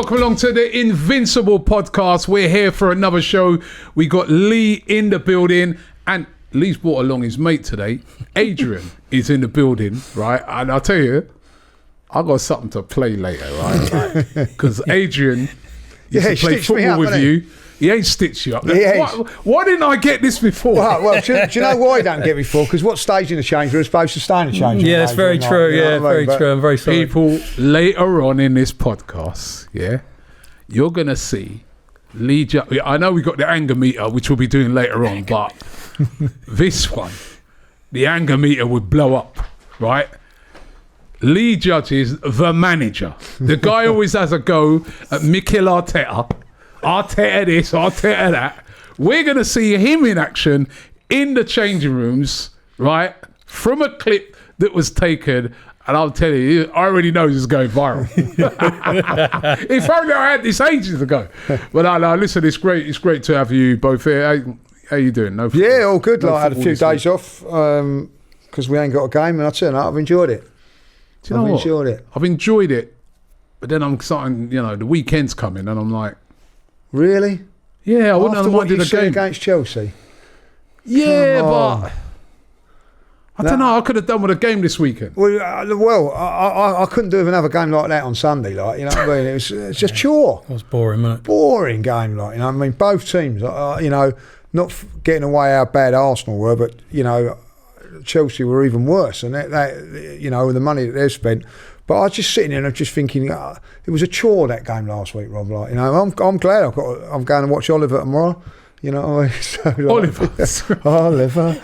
welcome along to the Invincible podcast. We're here for another show. We got Lee in the building, and Lee's brought along his mate today. Adrian is in the building, right? And I'll tell you, I got something to play later, right? Because Adrian used to play football with you. He ain't stitched you up. Why didn't I get this before? Well, do you know why he don't get before? Because what stage in the change room is supposed to stay in the change room? Yeah, that's very true. Very true. I'm very sorry. People, later on in this podcast, you're going to see Lee. I know we got the anger meter, which we'll be doing later on, but this one, the anger meter would blow up, right? Lee Judges, the manager. The guy always has a go at Mikel Arteta. Arteta this, Arteta that. We're going to see him in action in the changing rooms, right? From a clip that was taken, and I'll tell you, I already know this is going viral. If only I had this ages ago. But no, listen, it's great to have you both here. How you doing? No, yeah, all good. I had a few days off because we ain't got a game, and I turned out I've enjoyed it. Do you know what? I've enjoyed it, but then I'm starting, the weekend's coming, and I'm like, really? Yeah, I wouldn't have minded a game against Chelsea. Yeah, but I don't know. I could have done with a game this weekend. Well, I couldn't do with another game like that on Sunday. Like, you know what I mean? It's just chore. It was boring, wasn't it? Boring game, like, you know what I mean? Both teams, not getting away how bad Arsenal were, but Chelsea were even worse, and that the money that they've spent. But I was just sitting there and I'm just thinking, it was a chore, that game last week, Rob. Like, I'm glad I'm going to watch Oliver tomorrow. You know what I mean? So, like, Oliver.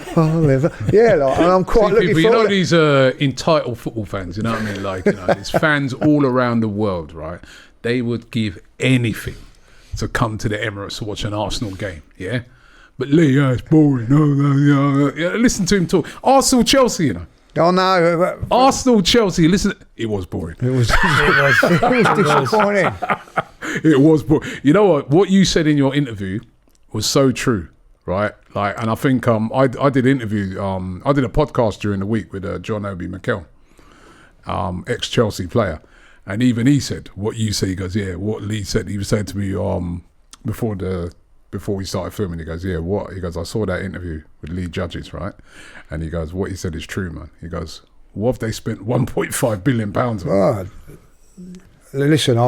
Yeah, like, and I'm quite looking forward. These entitled football fans, you know what I mean? Like, there's fans all around the world, right? They would give anything to come to the Emirates to watch an Arsenal game, yeah? But Lee, it's boring. Listen to him talk. Arsenal, Chelsea, Oh no! Arsenal, Chelsea. Listen, it was boring. It was disappointing. It was boring. You know what? What you said in your interview was so true, right? Like, and I think I did an interview. I did a podcast during the week with John Obi Mikel, ex-Chelsea player, and even he said what you say. He goes, yeah. What Lee said. He was saying to me before we started filming, he goes, yeah, what? He goes, I saw that interview with Lee Judges, right? And he goes, what he said is true, man. He goes, what have they spent £1.5 billion on? Listen,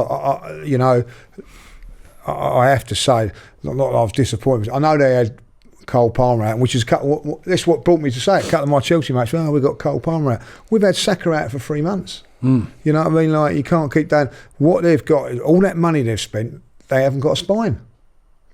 I have to say, not that I was disappointed. I know they had Cole Palmer out, which is that's what brought me to say it. A couple of my Chelsea mates, we've got Cole Palmer out. We've had Saka out for 3 months. You know what I mean? Like, you can't keep down. What they've got, all that money they've spent, they haven't got a spine.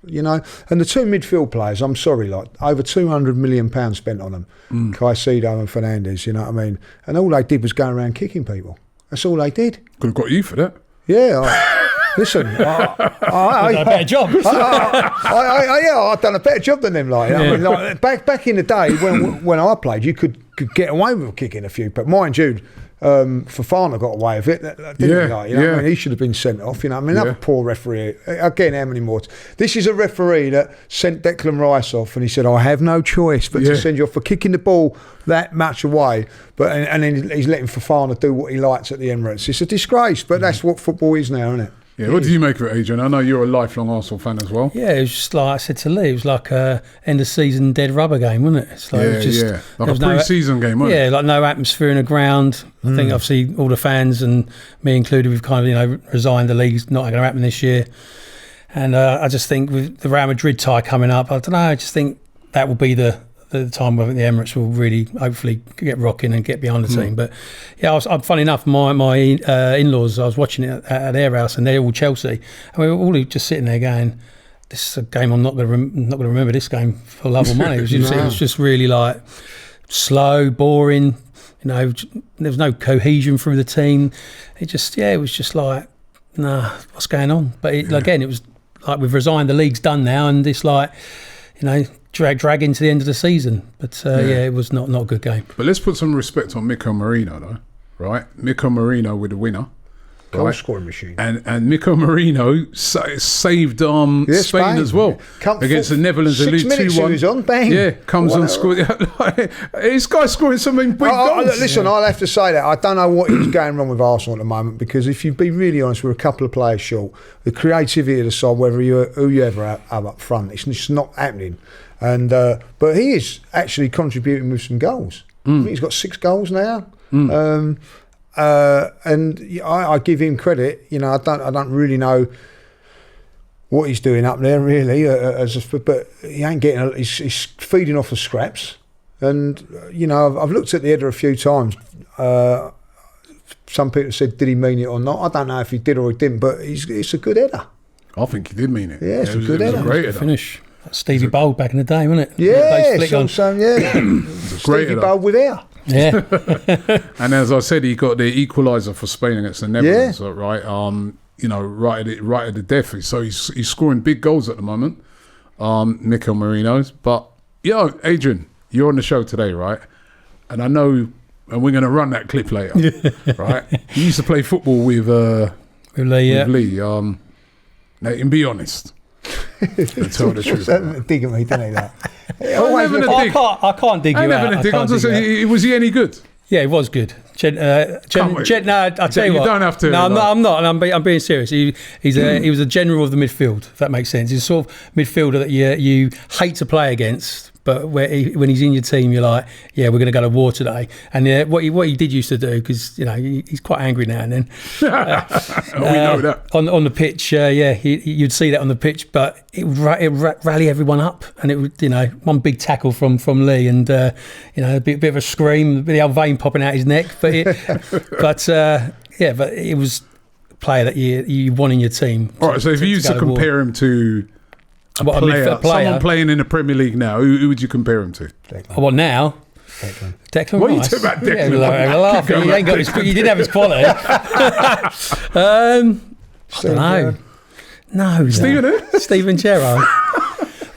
And the two midfield players, I'm sorry, like, over £200 million spent on them, Caicedo and Fernandes, you know what I mean? And all they did was go around kicking people. That's all they did. Could have got you for that. Yeah. Listen, I done a better job. I've done a better job than them. Like, I mean, like, back in the day when I played, you could get away with kicking a few, but mind you, Fofana got away with it, didn't he? Like, you know what I mean? He should have been sent off. You know what I mean? Another poor referee. Again, how many more? This is a referee that sent Declan Rice off, and he said, I have no choice but to send you off for kicking the ball that much away. But and then he's letting Fofana do what he likes at the Emirates. It's a disgrace, but that's what football is now, isn't it? Yeah, what do you make of it, Adrian? I know you're a lifelong Arsenal fan as well. Yeah, it was just like I said to Lee, it was like a end of season dead rubber game, wasn't it? It's like, it was just, like a pre-season game, wasn't it? Yeah, like no atmosphere in the ground. I think obviously all the fans and me included, we've kind of resigned. The league's not going to happen this year, and I just think with the Real Madrid tie coming up, I don't know. I just think that will be the time where the Emirates will really hopefully get rocking and get behind the team. But yeah, I'm funny enough, my in-laws, I was watching it at their house and they're all Chelsea, and we were all just sitting there going, this is a game I'm not going to remember this game for love or money. It was just really like slow, boring. There was no cohesion through the teing. It was just like, nah, what's going on? But again, it was like we've resigned, the league's done now, and it's like, drag into the end of the season. But it was not a good game. But let's put some respect on Mikel Merino, though, right? Mikel Merino with the winner. Goal scoring machine. And Mikel Merino saved Spain as well against the Netherlands. 6 minutes 2-1. He was on, bang. Yeah, comes on, scored. This guy's scoring something big goals. Listen, I'll have to say that I don't know what is going wrong with Arsenal at the moment, because if you be really honest, we're a couple of players short. The creativity of the side, who you ever have up front, it's just not happening. And but he is actually contributing with some goals. I think he's got 6 goals now. And I give him credit. You know, I don't really know what he's doing up there really, but he ain't getting. He's feeding off the scraps. And you know, I've looked at the header a few times. Some people said, did he mean it or not? I don't know if he did or he didn't, but it's a good header. I think he did mean it. Yeah, it's a good header. It was a great header. Finish. Stevie Bold back in the day, wasn't it? Yeah, it's also, Stevie Bold with air. Yeah. And as I said, he got the equaliser for Spain against the Netherlands, right? You know, right at the death. So he's scoring big goals at the moment, Mikel Merino's. But Adrian, you're on the show today, right? And I know, and we're going to run that clip later, right? You used to play football with Lee. Now, and be honest. Tell the truth. Dig at me, don't he? That. I can't dig you out. I'm just saying, was he any good? Yeah, he was good. No, I'll tell you what. You don't have to. No, I'm not. And I'm being serious. He was a general of the midfield, if that makes sense. He's a sort of midfielder that you hate to play against, but when he's in your team, you're like, yeah, we're going to go to war today. And what he did used to do, because you know he's quite angry now and then. We know that on the pitch. You'd see that on the pitch, but it would rally everyone up, and it would one big tackle from Lee, and a bit of a scream, the old vein popping out his neck, but it was a player that you want in your team. All right, so if you used to compare him to a player, someone playing in the Premier League now, who would you compare him to? What now? Declan What Rice. are you talking about Declan? He ain't got he didn't have his quality. I don't know. No. Stephen Gerrard.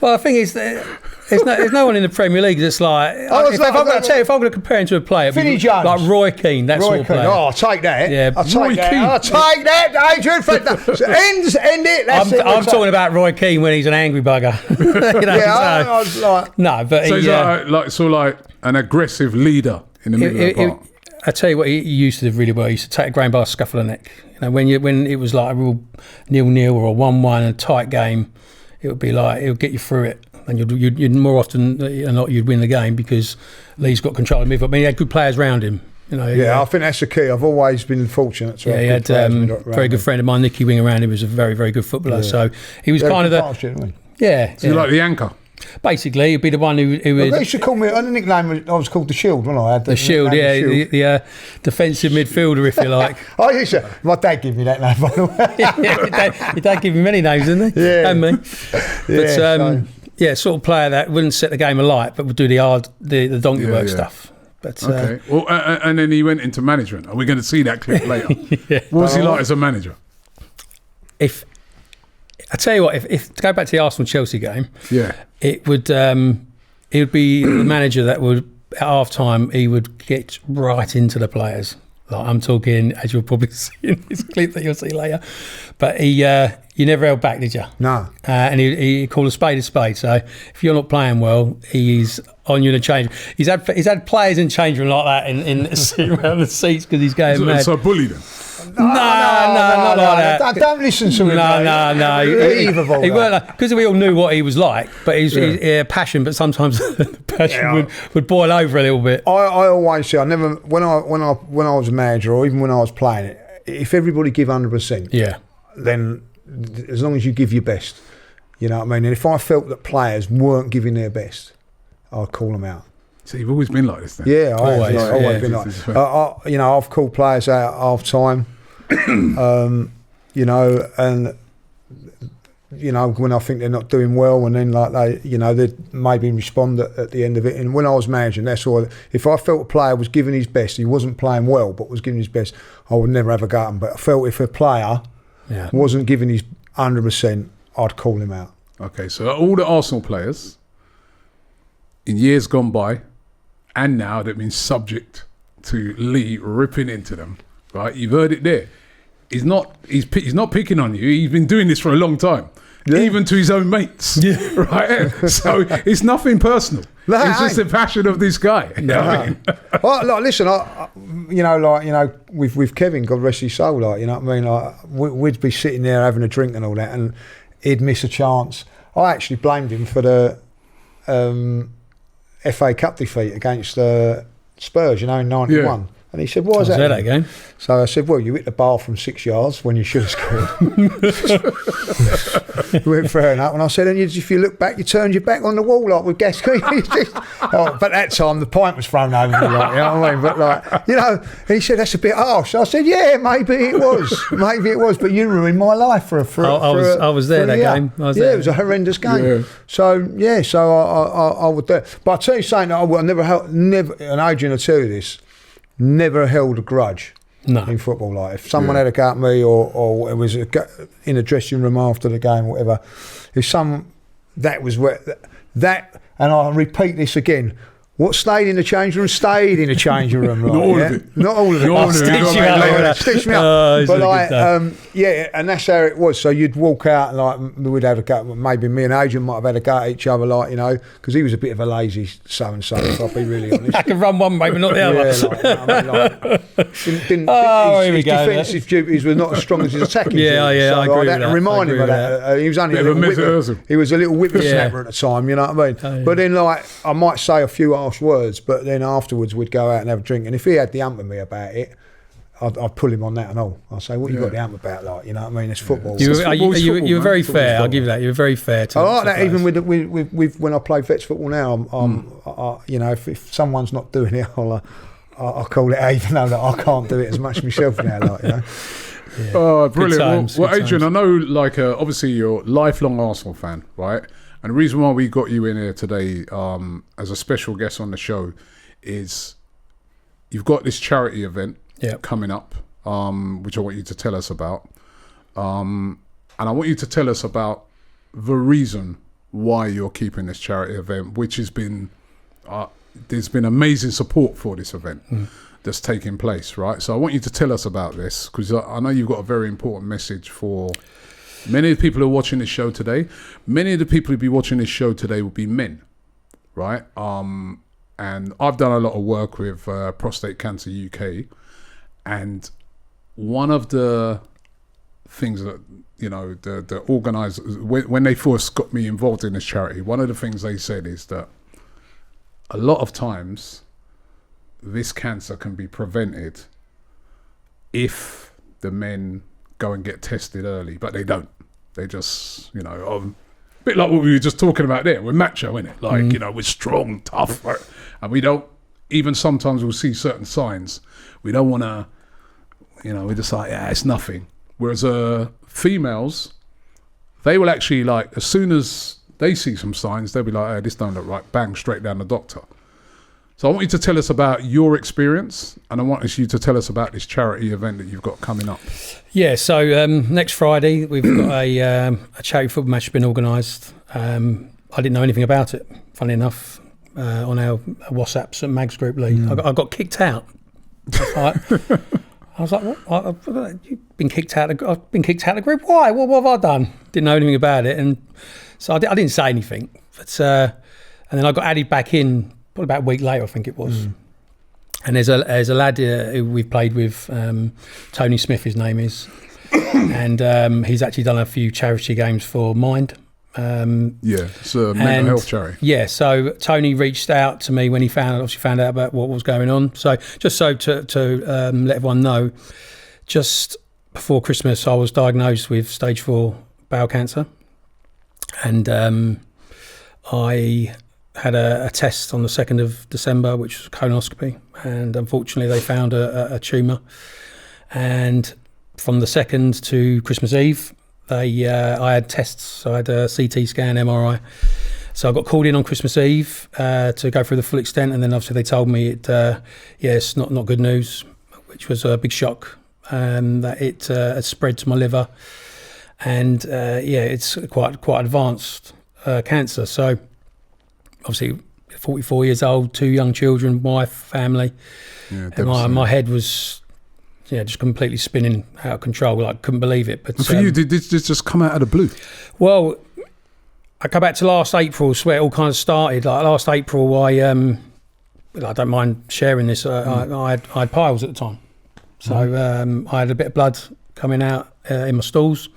Well, I think there's no one in the Premier League that's like. If I'm going to compare him to a player, Vinnie Jones, like Roy Keane, that sort of player. Oh, I'll take that. Yeah, I'll take that, Adrian. End it. I'm talking about Roy Keane when he's an angry bugger. I was like, no, but so he's like an aggressive leader in the middle of the park. I tell you what, he used to do really well. He used to take a grain bar, scuffle the neck. When it was like a real 0-0 or a 1-1, a tight game, it would be like it would get you through it. And you'd more often than not you'd win the game because Lee's got control of the midfield. I mean, he had good players around him. I think that's the key. I've always been fortunate to have he had a very good friend of mine, Nicky Wing, around him, was a very, very good footballer. So he was kind of the So like the anchor. Basically, he'd be the one who would. They used to call me. The nickname I was called the Shield when I had the Shield. The defensive midfielder, if you like. I used to. My dad gave me that name, by the way. Your dad gave me many names, didn't he? Yeah, and me. But sort of player that wouldn't set the game alight, but would do the donkey work stuff. But okay. Well, and then he went into management. Are we going to see that clip later? What was he like as a manager? I tell you what, if to go back to the Arsenal-Chelsea game, it would be the manager that would, at half-time, he would get right into the players. Like I'm talking, as you'll probably see in this clip that you'll see later. But you never held back, did you? No. And he called a spade. So if you're not playing well, he's on you in a change. He's had players in change room like that in around the seats because he's going mad. So bully them. No, not like that. Don't listen to him. No. He weren't because we all knew what he was like, but he's passion. But sometimes the passion would boil over a little bit. I always say I never when I was a manager or even when I was playing it. If everybody give 100%, then as long as you give your best, you know what I mean. And if I felt that players weren't giving their best, I'd call them out. So you've always been like this, then? Yeah, always been like this. I've called players out at half time, and when I think they're not doing well, and then they'd maybe respond at the end of it. And when I was managing, that's all. If I felt a player was giving his best, he wasn't playing well, but was giving his best, I would never have a go at him. But I felt if a player wasn't giving his 100%, I'd call him out. Okay, so all the Arsenal players in years gone by, and now they've been subject to Lee ripping into them, right? You've heard it there. he's not picking on you. He's been doing this for a long time. Yeah. Even to his own mates, right? So it's nothing personal. It's just the passion of this guy. Well, like, listen, with Kevin, God rest his soul, like, you know what I mean? Like, we'd be sitting there having a drink and all that, and he'd miss a chance. I actually blamed him for the FA Cup defeat against Spurs, in 91. Yeah. And he said, why is that? That game? So I said, well, you hit the bar from 6 yards when you should have scored. We went fair enough. And I said, and if you look back, you turned your back on the wall like with Gascoigne. But that time the pint was thrown over me, like, you know what I mean? But like, and he said, that's a bit harsh. I said, yeah, maybe it was. But you ruined my life I was there that game. It was a horrendous game. Yeah. So I would do it. But I tell you something, and Adrian will tell you this, never held a grudge in football. Like, if someone had a go at me, or it was in a dressing room after the game, or whatever, that was where that. And I repeat this again: what stayed in the changing room stayed in the changing room. Like, not all of it. Stitch me up. But like, and that's how it was. So you'd walk out and like we'd have a go. Maybe me and Adrian might have had a go at each other, like, because he was a bit of a lazy so and so. If I'll be really honest. I could run one way, but not the other. His defensive duties were not as strong as his attacking. I agree with that. And remind him of that. He was only a little whippersnapper at the time. You know what I mean? But then, like, I might say a few harsh words, but then afterwards we'd go out and have a drink, and if he had the hump with me about it, I'd pull him on that and all. I'd say, what you got the hump about, like, you know what I mean? It's football. You were very fair. I'll give you that. You were very fair to I like that players. Even with when I play vets football now, if someone's not doing it, I'll call it out, even though that I can't do it as much myself now, like, you know. Oh, brilliant. Well, Adrian, I know, like, obviously you're a lifelong Arsenal fan, right? And the reason why we got you in here today as a special guest on the show is you've got this charity event coming up, which I want you to tell us about. And I want you to tell us about the reason why you're keeping this charity event, which has been, there's been amazing support for this event that's taking place, right? So I want you to tell us about this, because I know you've got a very important message for many of the people who are watching this show today. Many of the people who be watching this show today will be men, right? And I've done a lot of work with Prostate Cancer UK, and one of the things that, the organisers, when they first got me involved in this charity, one of the things they said is that a lot of times this cancer can be prevented if the men go and get tested early, but they don't. They just, a bit like what we were just talking about there. We're macho, innit? Like, we're strong, tough, right? And we don't, even sometimes we'll see certain signs. We don't want to, we're just like, it's nothing. Whereas females, they will actually, like, as soon as they see some signs, they'll be like, hey, this don't look right, bang, straight down the doctor. So I want you to tell us about your experience, and I want you to tell us about this charity event that you've got coming up. Yeah, so next Friday we've got a charity football match been organised. I didn't know anything about it, funny enough, on our WhatsApp St Mags group league. I got kicked out. I was like, what? You've been kicked out? I've been kicked out of the group? Why? What have I done? Didn't know anything about it, and so I didn't say anything. But and then I got added back in. Probably about a week later, I think it was. And there's a lad who we've played with, Tony Smith, his name is, and he's actually done a few charity games for Mind. It's a mental health charity. Yeah, so Tony reached out to me when he found out about what was going on. So just to let everyone know, just before Christmas, I was diagnosed with stage 4 bowel cancer, and I had a test on the 2nd of December, which was a colonoscopy, and unfortunately they found a tumour. And from the 2nd to Christmas Eve, I had tests. So I had a CT scan, MRI. So I got called in on Christmas Eve to go through the full extent, and then obviously they told me it's not good news, which was a big shock, that it had spread to my liver, and it's quite advanced cancer. So obviously 44 years old, 2 young children, wife, family. Yeah, and my head was just completely spinning out of control. Like, couldn't believe it. But and for you, did this just come out of the blue? Well, I go back to last April, where it all kind of started. Like last April, I don't mind sharing this. I had piles at the time, so I had a bit of blood coming out in my stools,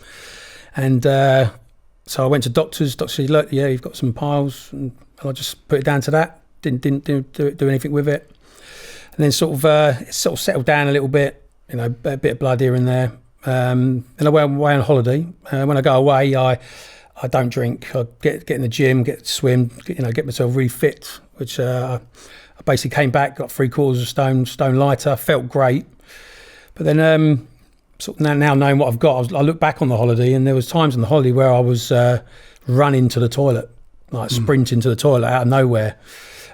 and so I went to doctors. Doctor said, "Look, yeah, you've got some piles," and I just put it down to that. Didn't do anything with it, and then sort of settled down a little bit. A bit of blood here and there. Then I went away on holiday. When I go away, I don't drink. I get in the gym, get to swim, get myself really fit. Which I basically came back, got 3/4 of stone lighter, felt great. But then sort of now knowing what I've got, I look back on the holiday, and there was times on the holiday where I was running to the toilet, like sprinting to the toilet out of nowhere.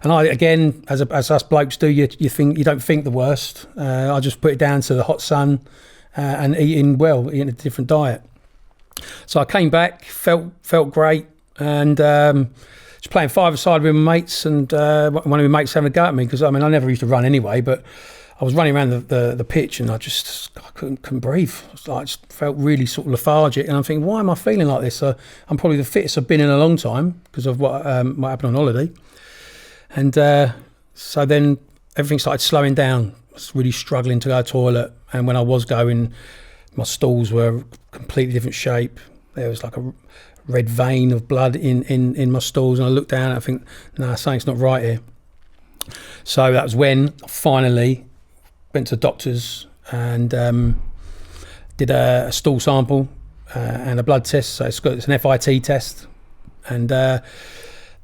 And I, again, as us blokes do, you don't think the worst. I just put it down to the hot sun and eating a different diet. So I came back, felt great, and just playing five-a-side with my mates, and one of my mates having a go at me because I never used to run anyway, but I was running around the pitch and I couldn't breathe. I just felt really sort of lethargic, and I'm thinking, why am I feeling like this? I'm probably the fittest I've been in a long time because of what happened on holiday. And so then everything started slowing down. I was really struggling to go to the toilet, and when I was going, my stools were a completely different shape. There was like a red vein of blood in my stools, and I looked down and I think, nah, something's not right here. So that was when I finally went to the doctors and did a stool sample and a blood test. So it's an FIT test, and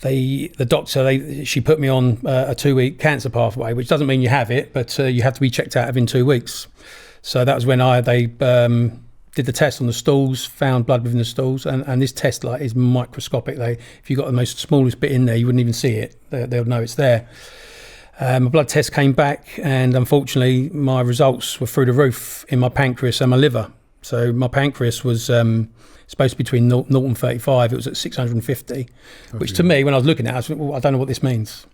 the doctor, she put me on a 2-week cancer pathway, which doesn't mean you have it, but you have to be checked out within 2 weeks. So that was when they did the test on the stools, found blood within the stools, and this test is microscopic. If you got the most smallest bit in there, you wouldn't even see it. They'll know it's there. My blood test came back, and unfortunately, my results were through the roof in my pancreas and my liver. So my pancreas was supposed to be between 0 and 35. It was at 650, which to me, when I was looking at it, I was thinking, well, I don't know what this means.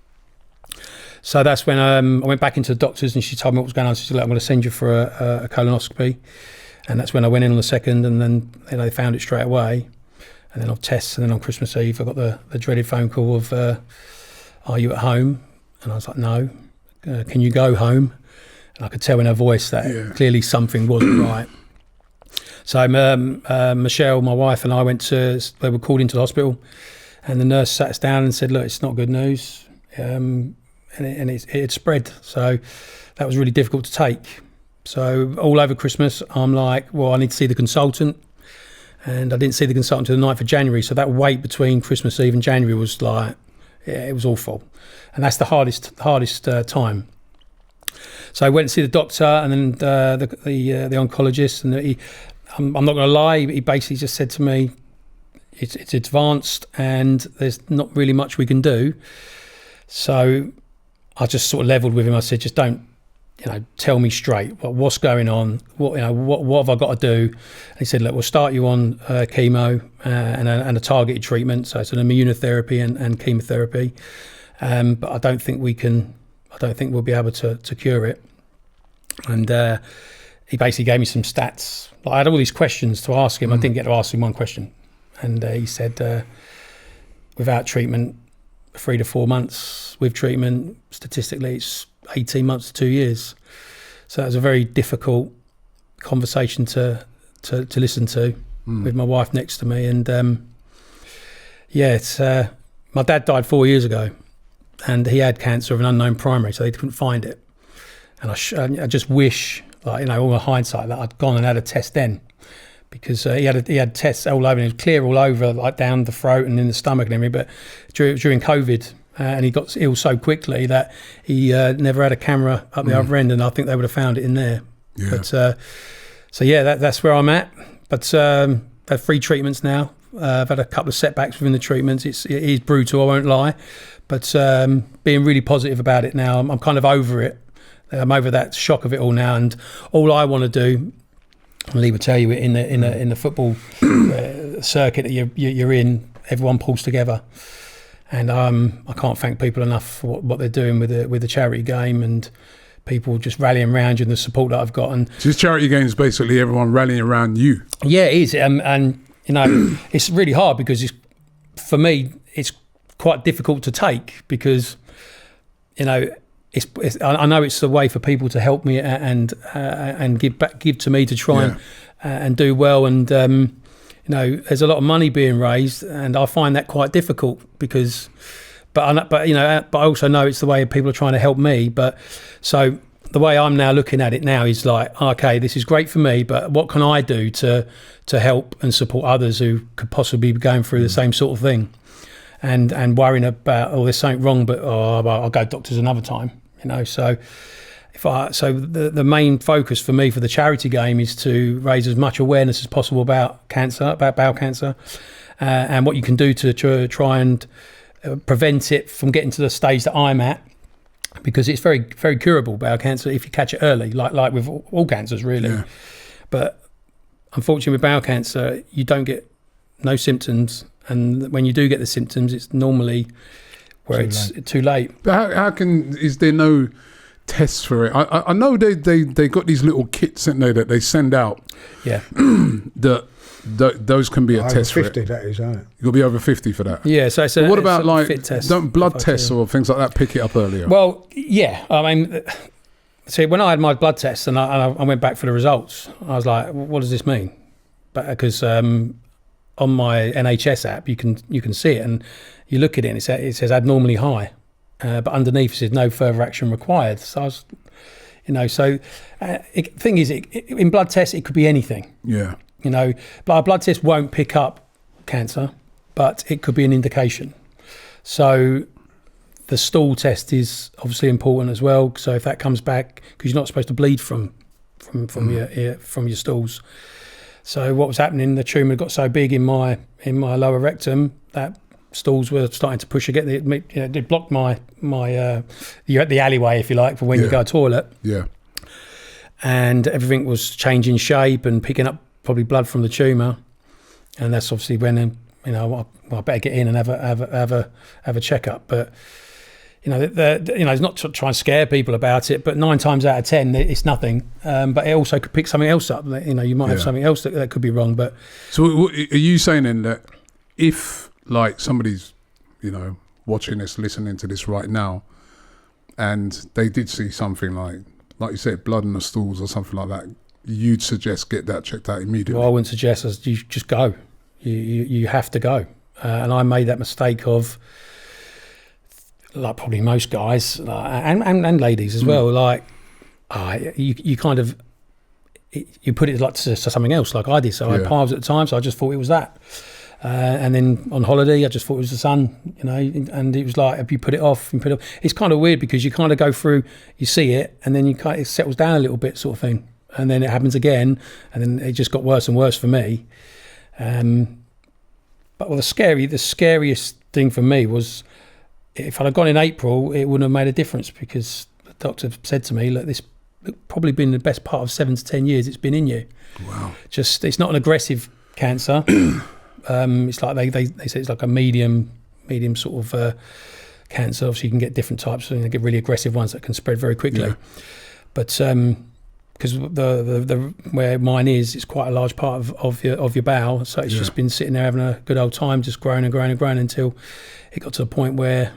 So that's when I went back into the doctors, and she told me what was going on. She said, look, I'm going to send you for a colonoscopy. And that's when I went in on the 2nd, and then they found it straight away. And then on tests, and then on Christmas Eve, I got the dreaded phone call of, are you at home? And I was like, no. Can you go home? And I could tell in her voice that clearly something wasn't right. So Michelle, my wife, and I they were called into the hospital, and the nurse sat us down and said, look, it's not good news. And it had spread. So that was really difficult to take. So all over Christmas, I'm like, well, I need to see the consultant. And I didn't see the consultant until the 9th of January. So that wait between Christmas Eve and January was it was awful. And that's the hardest time. So I went to see the doctor, and then the oncologist, and I'm not going to lie, he basically just said to me, it's advanced and there's not really much we can do. So I just sort of leveled with him. I said, just don't, tell me straight what's going on. What have I got to do? And he said, look, we'll start you on chemo and a targeted treatment. So it's an immunotherapy and chemotherapy. But I don't think we'll be able to cure it. And he basically gave me some stats. I had all these questions to ask him. I didn't get to ask him one question. And he said, without treatment, 3 to 4 months. With treatment, statistically, it's 18 months to 2 years. So that was a very difficult conversation to listen to with my wife next to me. And my dad died 4 years ago, and he had cancer of an unknown primary, so they couldn't find it. And I just wish, all my hindsight, that I'd gone and had a test then, because he had tests all over, and it was clear all over, like down the throat and in the stomach and everything. But during COVID, and he got ill so quickly that he never had a camera up the other end, and I think they would have found it in there. Yeah. But that's where I'm at. But I've had 3 treatments now. I've had a couple of setbacks within the treatments. It is brutal, I won't lie, but being really positive about it now. I'm kind of over it. I'm over that shock of it all now, and all I want to do, and Lee would tell you, in the football circuit that you're in, everyone pulls together, and I can't thank people enough for what they're doing with the charity game, and people just rallying around you and the support that I've got. And so this charity game is basically everyone rallying around you. Yeah, it is. And you know, it's really hard because for me, it's quite difficult to take because, you know, I know it's the way for people to help me and give to me to try and do well. And, you know, there's a lot of money being raised and I find that quite difficult because, but I also know it's the way people are trying to help me. But so the way I'm now looking at it now is like, okay, this is great for me, but what can I do to help and support others who could possibly be going through the same sort of thing, and worrying about, oh, there's something wrong, but I'll go to doctors another time, you know. So the main focus for me for the charity game is to raise as much awareness as possible about cancer, about bowel cancer, and what you can do to try and prevent it from getting to the stage that I'm at. Because it's very, very curable, bowel cancer, if you catch it early, like with all cancers, really. Yeah. But unfortunately, with bowel cancer, you don't get no symptoms, and when you do get the symptoms, it's normally where it's too late. But is there no tests for it? I know they got these little kits, haven't they, that they send out. Yeah. Those can be a test for it. 50, that is, isn't it? You'll be over 50 for that. Yeah, so it's what about like fit test, don't blood tests or things like that pick it up earlier? Well, yeah. I mean, see, when I had my blood test and I went back for the results, I was like, what does this mean? Because on my NHS app, you can see it and you look at it and it says abnormally high, but underneath it says no further action required. So I was, you know, so thing is, in blood tests, it could be anything. Yeah. You know, a blood test won't pick up cancer, but it could be an indication. So the stool test is obviously important as well. So if that comes back, because you're not supposed to bleed from your stools. So what was happening? The tumour got so big in my lower rectum that stools were starting to push again. It blocked the alleyway, if you like, for when you go to the toilet. Yeah. And everything was changing shape and picking up probably blood from the tumour, and that's obviously when I better get in and have a checkup. But it's not to try and scare people about it, but 9 times out of 10 it's nothing. But it also could pick something else up. You might have something else that could be wrong. But so are you saying then that if like somebody's watching this, listening to this right now, and they did see something like you said, blood in the stools or something like that, you'd suggest get that checked out immediately? Well, I wouldn't suggest you just go. You have to go. And I made that mistake of, like probably most guys and ladies as well, like you kind of, you put it like to something else like I did. So I had piles at the time, so I just thought it was that. And then on holiday, I just thought it was the sun, and it was like, if you put it off and put it off. It's kind of weird because you kind of go through, you see it, and then it settles down a little bit sort of thing. And then it happens again, and then it just got worse and worse for me. But the scariest thing for me was, if I'd have gone in April, it wouldn't have made a difference, because the doctor said to me, look, this probably been the best part of 7 to 10 years it's been in you. Wow. Just, it's not an aggressive cancer. It's like they say it's like a medium sort of cancer. Obviously, you can get different types, and you get really aggressive ones that can spread very quickly. Yeah. But because the where mine is, it's quite a large part of your bowel, so it's just been sitting there having a good old time, just growing and growing and growing until it got to the point where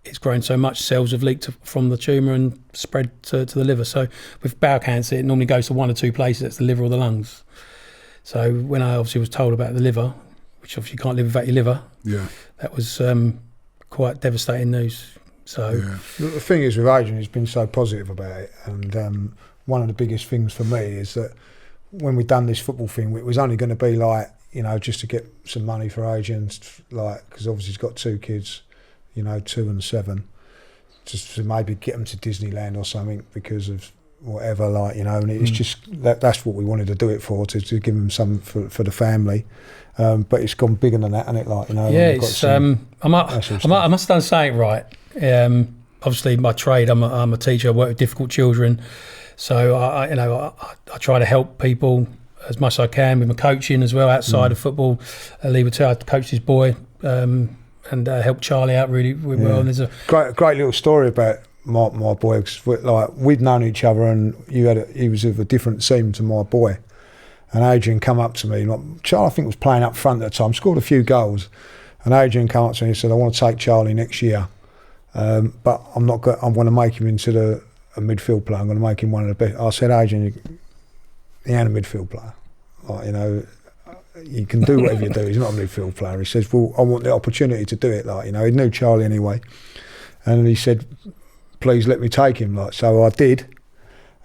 it's grown so much cells have leaked from the tumour and spread to the liver. So with bowel cancer, it normally goes to 1 or 2 places. It's the liver or the lungs. So when I obviously was told about the liver, which obviously you can't live without your liver, that was quite devastating news. So the thing is with Adrian, he's been so positive about it, and one of the biggest things for me is that when we done this football thing, it was only going to be like, just to get some money for Adrian, like, because obviously he's got 2 kids, 2 and 7, just to maybe get them to Disneyland or something because of whatever, like, and it's just that's what we wanted to do it for, to give them some for the family. But it's gone bigger than that, hasn't it? Like, yeah, it's I must have done something right. Obviously, my trade, I'm a teacher. I work with difficult children, so I try to help people as much as I can with my coaching as well outside of football. I coached his boy and helped Charlie out really well. And there's a great little story about my boy, 'cause like we'd known each other, and he was of a different team to my boy. And Adrian come up to me, like Charlie, I think was playing up front at the time, scored a few goals. And Adrian came up to me and said, "I want to take Charlie next year, but I'm going to make him into a midfield player. I'm going to make him one of the best." I said, "Adrian, he ain't a midfield player. Like, you know, you can do whatever you do. He's not a midfield player." He says, "Well, I want the opportunity to do it." Like, you know, he knew Charlie anyway, and he said, "Please let me take him." Like, so I did.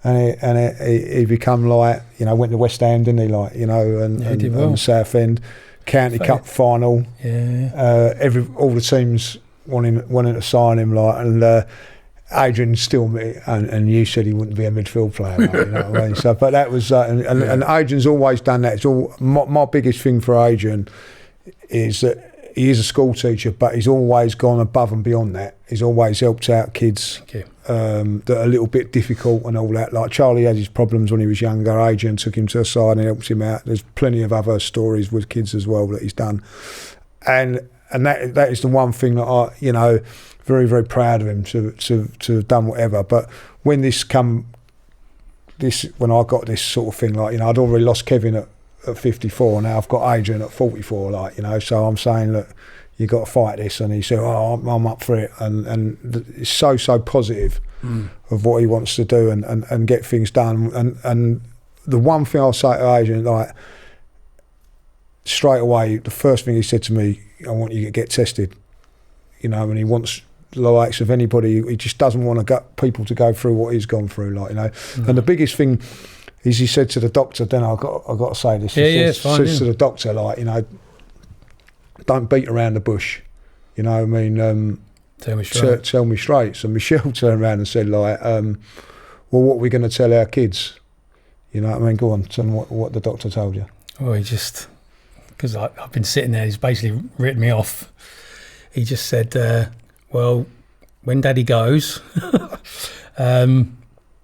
And he become like, you know, went to West Ham, didn't he? Like, you know, and Southend, County Cup final. Yeah. All the teams wanting to sign him, like, and Adrian still and you said he wouldn't be a midfield player, like, you know what I mean? So, but that was and Adrian's always done that. It's all my biggest thing for Adrian is that he is a school teacher, but he's always gone above and beyond that. He's always helped out kids that are a little bit difficult and all that. Like Charlie had his problems when he was younger. Adrian took him to the side and helped him out. There's plenty of other stories with kids as well that he's done. And that is the one thing that I, you know, very, very proud of him to have done whatever. But when when I got this sort of thing, like, you know, I'd already lost Kevin at 54, now I've got Adrian at 44, like, you know, so I'm saying, look, you got to fight this. And he said, "Oh, I'm up for it," and it's so positive of what he wants to do and get things done. And the one thing I'll say to Adrian, like, straight away, the first thing he said to me, "I want you to get tested," you know, and he wants the likes of anybody. He just doesn't want to get people to go through what he's gone through, like, you know. And the biggest thing is, he said to the doctor, then I've got to say this. He says to the doctor, like, you know, don't beat around the bush. You know what I mean? Tell me straight. Tell me straight. So Michelle turned around and said, like, well, what are we going to tell our kids? You know what I mean? Go on, tell them what the doctor told you. Well, he just, because I've been sitting there, he's basically written me off. He just said, well, when Daddy goes,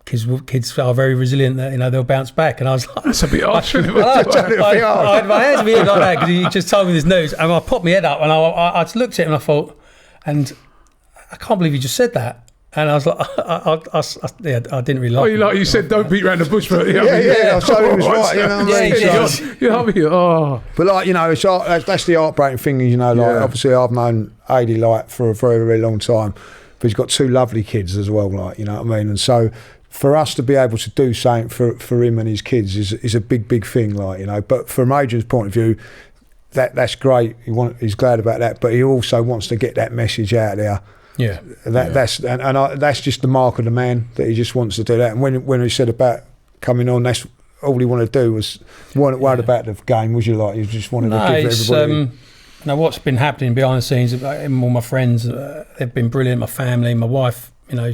kids are very resilient, you know, they'll bounce back. And I was like, that's a bit harsh. I had my hands in the air like that because he just told me this news, and I popped my head up and I just looked at him and I thought, and I can't believe you just said that. And I was like, I didn't really like. Oh, you said, don't beat around the bush, but so he was right. You know what I mean? You know what I mean? Oh, but like, you know, that's the heartbreaking thing. You know, like, obviously I've known Adi, like, for a very, very long time, but he's got two lovely kids as well. Like, you know what I mean? And so, for us to be able to do something for him and his kids is a big thing, like, you know. But from Adrian's point of view, that's great. He's glad about that, but he also wants to get that message out there. Yeah, that's just the mark of the man, that he just wants to do that. And when he said about coming on, that's all he wanted to do. Weren't worried about the game, was you? Like, you just wanted to give everybody. Now, what's been happening behind the scenes? All my friends, they've been brilliant. My family, my wife, you know.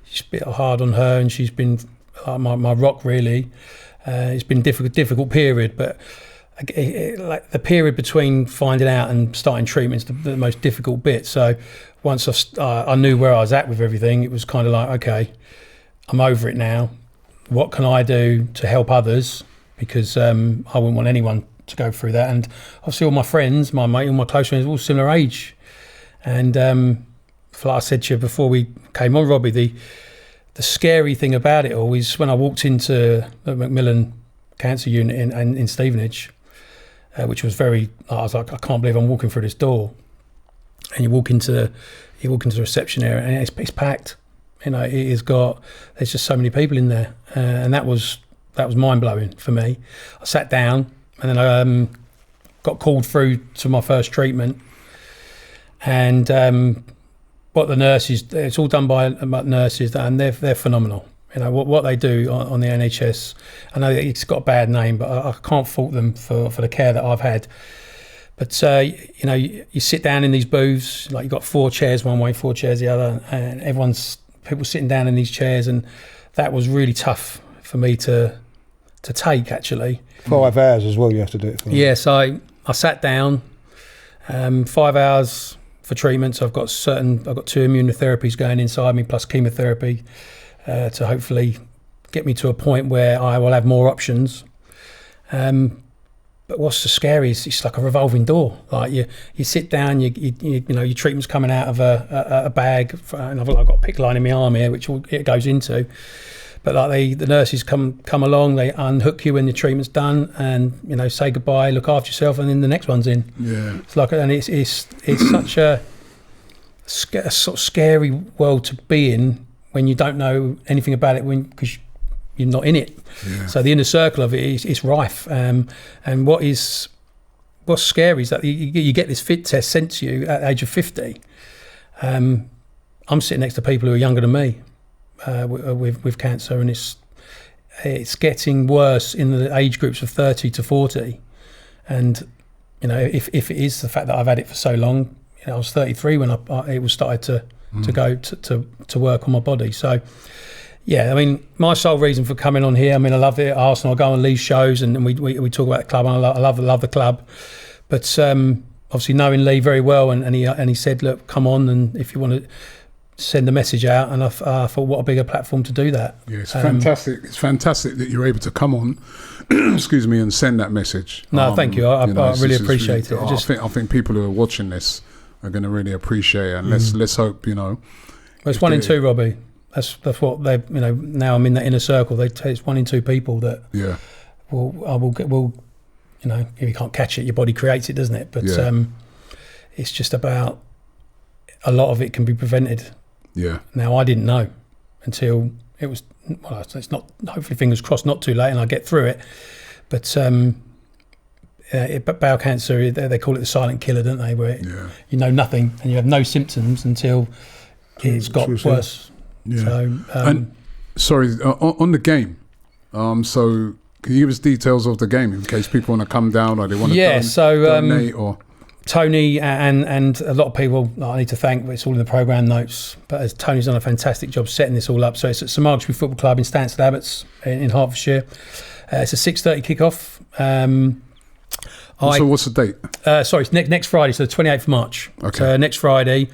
It's a bit hard on her, and she's been my rock, really. It's been a difficult period, but like the period between finding out and starting treatment is the most difficult bit. So once I knew where I was at with everything, it was kind of like, okay, I'm over it now. What can I do to help others? Because I wouldn't want anyone to go through that. And obviously all my friends, my mate, all my close friends, all similar age. And like I said to you before we came on, Robbie, the scary thing about it all is when I walked into the Macmillan Cancer Unit in Stevenage, which was I was like, I can't believe I'm walking through this door. And you walk into the reception area and it's packed. You know, there's just so many people in there, and that was mind blowing for me. I sat down and then I got called through to my first treatment, and what the nurses, it's all done by nurses, and they're phenomenal. You know, what they do on the NHS, I know it's got a bad name, but I can't fault them for the care that I've had. But, you know, you sit down in these booths, like you've got 4 chairs one way, 4 chairs the other, and people sitting down in these chairs, and that was really tough for me to take, actually. 5 hours as well, you have to do it for. Yeah, so I sat down, 5 hours for treatments. I've got 2 immunotherapies going inside me, plus chemotherapy, to hopefully get me to a point where I will have more options. But what's so scary is it's like a revolving door. Like you sit down, you know your treatment's coming out of a bag, and I've got a PICC line in my arm here, which it goes into. But like the nurses come along, they unhook you when the treatment's done, and you know say goodbye, look after yourself, and then the next one's in. Yeah, it's like, and it's such a sort of scary world to be in when you don't know anything about it because you're not in it. Yeah. So the inner circle of it is rife. And what's scary is that you get this fit test sent to you at the age of 50. I'm sitting next to people who are younger than me with cancer, and it's getting worse in the age groups of 30 to 40. And you know, if it is the fact that I've had it for so long, you know, I was 33 when it was started to go to work on my body. So. Yeah, I mean, my sole reason for coming on here, I mean, I love it at Arsenal. I go on Lee's shows and we talk about the club. And I love the club, but obviously knowing Lee very well, and he said, look, come on, and if you want to send a message out, and I thought, what a bigger platform to do that. Yeah, it's fantastic. It's fantastic that you're able to come on, excuse me, and send that message. No, thank you. I really appreciate it. I think people who are watching this are going to really appreciate it, and let's hope, you know. Well, it's 1 in 2, Robbie. That's what they, you know. Now I'm in that inner circle. It's 1 in 2 people that will, you know, if you can't catch it, your body creates it, doesn't it? But it's just about a lot of it can be prevented. Yeah. Now I didn't know until it was. Well, it's not. Hopefully, fingers crossed, not too late, and I get through it. But bowel cancer, they call it the silent killer, don't they? Where you know nothing and you have no symptoms until it's got worse. Yeah. So, and sorry, on the game. So can you give us details of the game in case people want to come down or they want to donate or? Tony and a lot of people I need to thank, but it's all in the programme notes. But as Tony's done a fantastic job setting this all up. So it's at St Margaret's Football Club in Stansted Abbots in Hertfordshire. It's a 6:30 kickoff. So what's the date? Sorry, it's next Friday, so the 28th of March. Okay. So next Friday.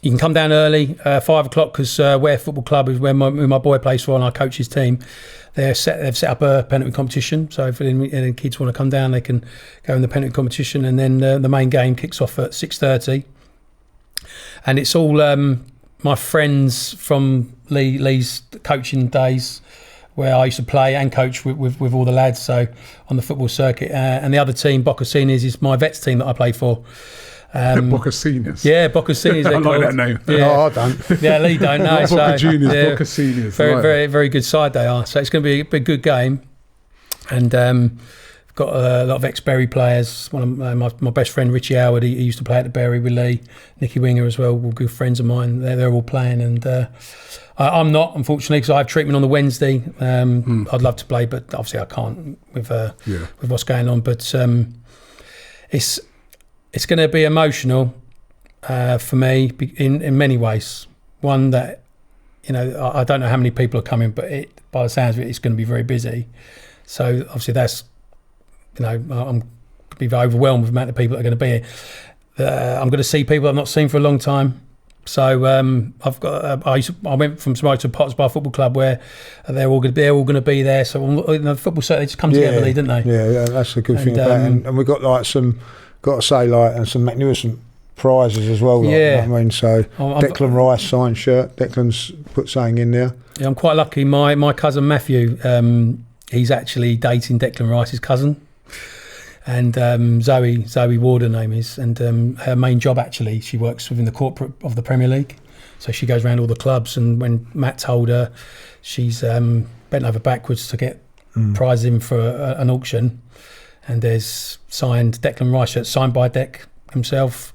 You can come down early, 5 o'clock, because Ware Football Club is where my boy plays for, and I coach his team. They've set up a penalty competition, so if any kids want to come down, they can go in the penalty competition, and then the main game kicks off at 6:30. And it's all my friends from Lee's coaching days, where I used to play and coach with all the lads, so on the football circuit. And the other team, Boccasini's, is my vets team that I play for. Boccasini's. Yeah, Boccasini's. I like that name. Yeah. No, I don't. Yeah, Lee don't know. Bocca Juniors, yeah, Boccasini's. Very, very good side they are. So it's going to be a good game. And got a lot of ex-Bury players. One of my best friend, Richie Howard, he used to play at the Bury with Lee. Nicky Winger as well, all good friends of mine. They're all playing. And I'm not, unfortunately, because I have treatment on the Wednesday. I'd love to play, but obviously I can't with what's going on. But it's going to be emotional for me in many ways. One that, you know, I don't know how many people are coming, but by the sounds of it, it's going to be very busy. So obviously that's, you know, I'm going to be very overwhelmed with the amount of people that are going to be here. I'm going to see people I've not seen for a long time. So I've got. I went from tomorrow to Potts Bar Football Club where they're all going to be there. So the football circuit, they just come together, didn't they? Yeah, that's the good thing about it. And we've got like some. Got to say, like, and some magnificent prizes as well. Like, you know what I mean, so Declan Rice signed shirt. Declan's put something in there. Yeah, I'm quite lucky. My cousin Matthew, he's actually dating Declan Rice's cousin, and Zoe Ward, her name is, and her main job actually, she works within the corporate of the Premier League, so she goes around all the clubs. And when Matt told her, she's bent over backwards to get prizes in for an auction. And there's signed Declan Rice shirt, signed by Dec himself,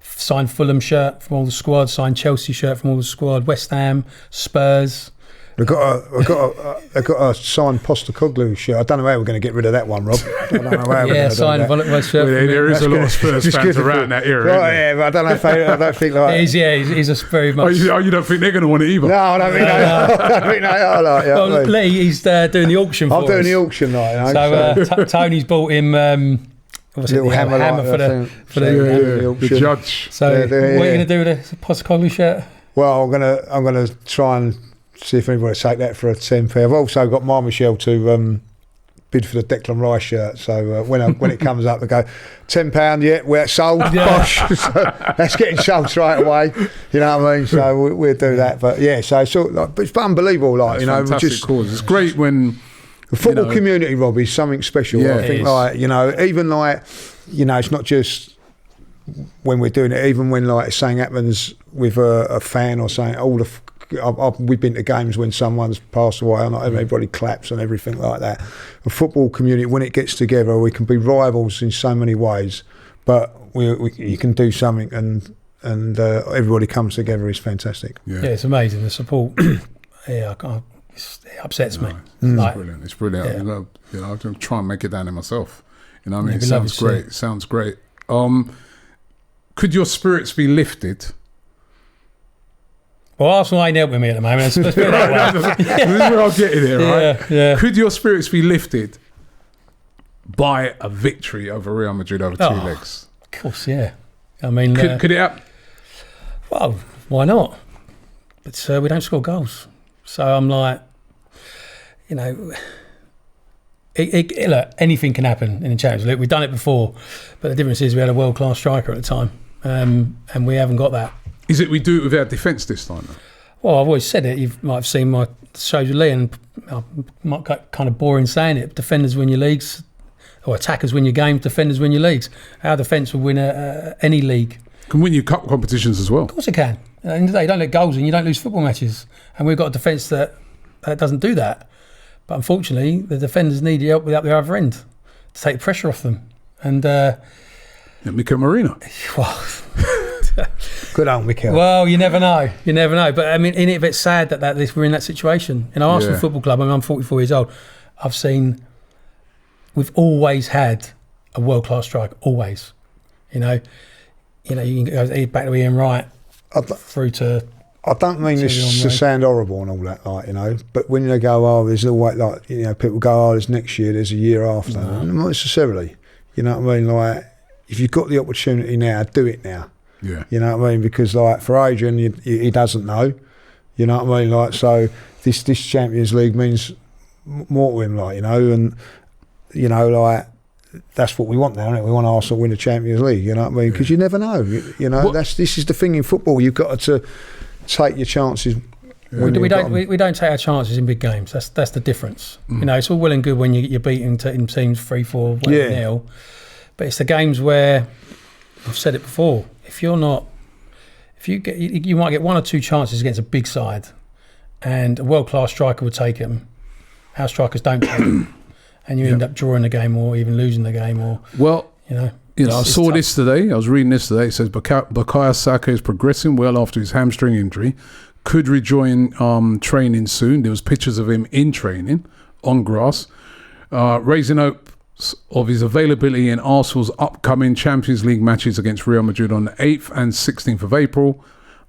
signed Fulham shirt from all the squad, signed Chelsea shirt from all the squad, West Ham, Spurs. They've got a signed Postecoglou shirt. I don't know how we're going to get rid of that one, Rob. I don't know how we're going to signed do that. Shirt. There is a lot of Spurs fans around that era. Right, yeah, but I don't know if I don't think like. He's a very much. Oh, you don't think they're going to want it either? No, I don't think they are. Like, well, Lee, he's doing the auction for us. I'm doing the auction, like, so Tony's bought him. Little hammer for the auction. Judge. So what are you going to do with the Postecoglou shirt? Well, I'm gonna try and see if anybody will take that for a 10p. I've also got Michelle to bid for the Declan Rice shirt. So when it comes up, they go £10. Yeah, we're sold. Bosh. So that's getting sold straight away. You know what I mean? So we'll do that. But yeah, so it's sort of like, but it's unbelievable. Like, you know, fantastic cause. It's great when the football community, Rob, is something special. Yeah, I think, like, you know, even like, you know, it's not just when we're doing it. Even when like something happens with a fan or something, we've been to games when someone's passed away and not everybody claps and everything like that. The football community, when it gets together, we can be rivals in so many ways, but you can do something and everybody comes together is fantastic. Yeah, it's amazing, the support. It upsets me. It's brilliant. Yeah. You know, I'm trying to make it down there myself. You know what I mean? It sounds great. It sounds great. Could your spirits be lifted? Well, Arsenal ain't helping me at the moment. Let's put it that way. This is where I'll get in here, right? Yeah. Could your spirits be lifted by a victory over Real Madrid over 2 legs? Of course, yeah. I mean, could it happen? Well, why not? But we don't score goals, so I'm like, you know, look, anything can happen in the Champions League. We've done it before, but the difference is we had a world-class striker at the time, and we haven't got that. Is it we do it with our defence this time, though? Well, I've always said it. You might have seen my shows with Lee, and I might get kind of boring saying it. Defenders win your leagues, or attackers win your games, defenders win your leagues. Our defence will win any league. Can win your cup competitions as well. Of course it can. At the end of the day, you don't let goals in, you don't lose football matches. And we've got a defence that doesn't do that. But unfortunately, the defenders need help without the other end to take the pressure off them. And Mikel Merino. Well, good on Mikel. Well, you never know. You never know. But I mean, it's sad that we're in that situation. In our Arsenal Football Club, I mean, I'm 44 years old. We've always had a world-class striker. Always. You know, you can go back to Ian Wright through to. I don't mean this to sound horrible and all that, like, you know, but when they go, there's always, like, you know, people go, there's next year, there's a year after. No. Not necessarily. You know what I mean? Like, if you've got the opportunity now, do it now. Yeah. You know what I mean? Because, like, for Adrian, he doesn't know. You know what I mean? Like, so this Champions League means more to him, like, you know, and, you know, like, that's what we want now, isn't it? We want Arsenal to win the Champions League, you know what I mean? Because you never know, you know. This is the thing in football. You've got to take your chances. We don't take our chances in big games. That's the difference. You know, it's all well and good when you're beating teams 3-4 0, but it's the games where I've said it before. You might get 1 or 2 chances against a big side, and a world-class striker would take them. Our strikers don't take them, and you end up drawing the game or even losing the game. Or I saw this today. I was reading this today. It says Bukayo Saka is progressing well after his hamstring injury. Could rejoin training soon. There was pictures of him in training on grass, raising hopes of his availability in Arsenal's upcoming Champions League matches against Real Madrid on the 8th and 16th of April.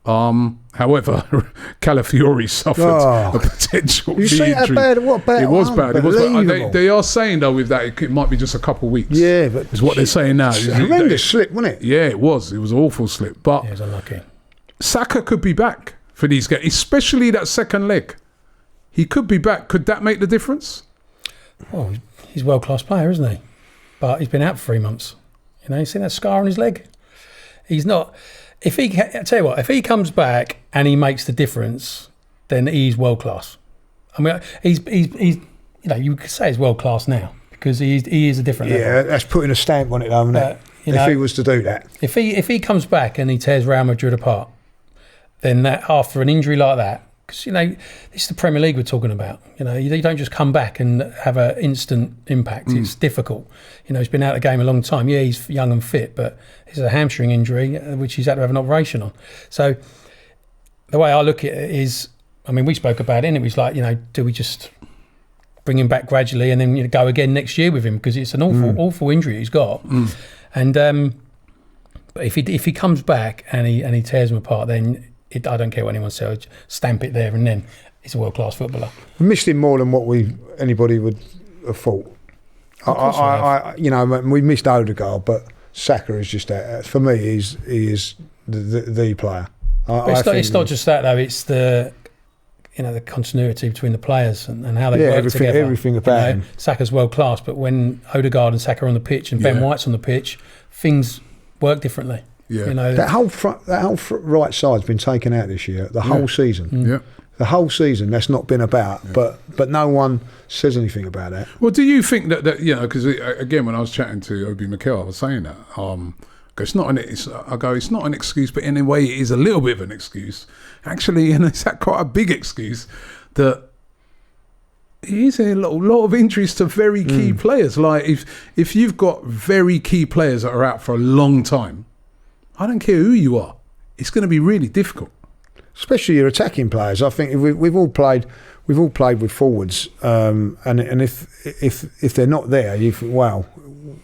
However, Calafiori suffered a potential knee injury. How bad? What bad? It was bad. It was bad. They are saying though with that it might be just a couple of weeks. Yeah, but is what they're saying now. It's a horrendous slip, wasn't it? Yeah, it was. It was an awful slip. But it was unlucky. Saka could be back for these games, especially that second leg. He could be back. Could that make the difference? Well, he's a world-class player, isn't he? But he's been out for 3 months. You know, you see that scar on his leg? He's not. I tell you what, if he comes back and he makes the difference, then he's world class. I mean, he's you know, you could say he's world class now because he is a different level. Yeah, that's putting a stamp on it, though, isn't it? If he was to do that, if he comes back and he tears Real Madrid apart, then that after an injury like that, because you know this is the Premier League we're talking about. You know, you don't just come back and have an instant impact. It's difficult. You know, he's been out of the game a long time. Yeah, he's young and fit, but it's a hamstring injury which he's had to have an operation on. So the way I look at it is, I mean, we spoke about it, and it was like, you know, do we just bring him back gradually and then go again next year with him because it's an awful injury he's got. And but if he comes back and he tears him apart, then I don't care what anyone says, stamp it there and then. He's a world-class footballer. We missed him more than what anybody would have thought. You know, we missed Odegaard, but Saka is just that. For me, he is the player. It's not just that though. It's the continuity between the players and how they work together. Everything about him. Saka's world class, but when Odegaard and Saka are on the pitch and Ben White's on the pitch, things work differently. Yeah. That whole right side's been taken out this year. The whole season. Yeah. The whole season, that's not been about, but no one says anything about that. Well, do you think that because again, when I was chatting to Obi Mikel, I was saying that it's not an excuse, but in a way, it is a little bit of an excuse. Actually, and it's quite a big excuse that it is a lot of injuries to very key players. Like if you've got very key players that are out for a long time, I don't care who you are, it's going to be really difficult. Especially your attacking players. I think we've all played with forwards, and if they're not there, you think, wow,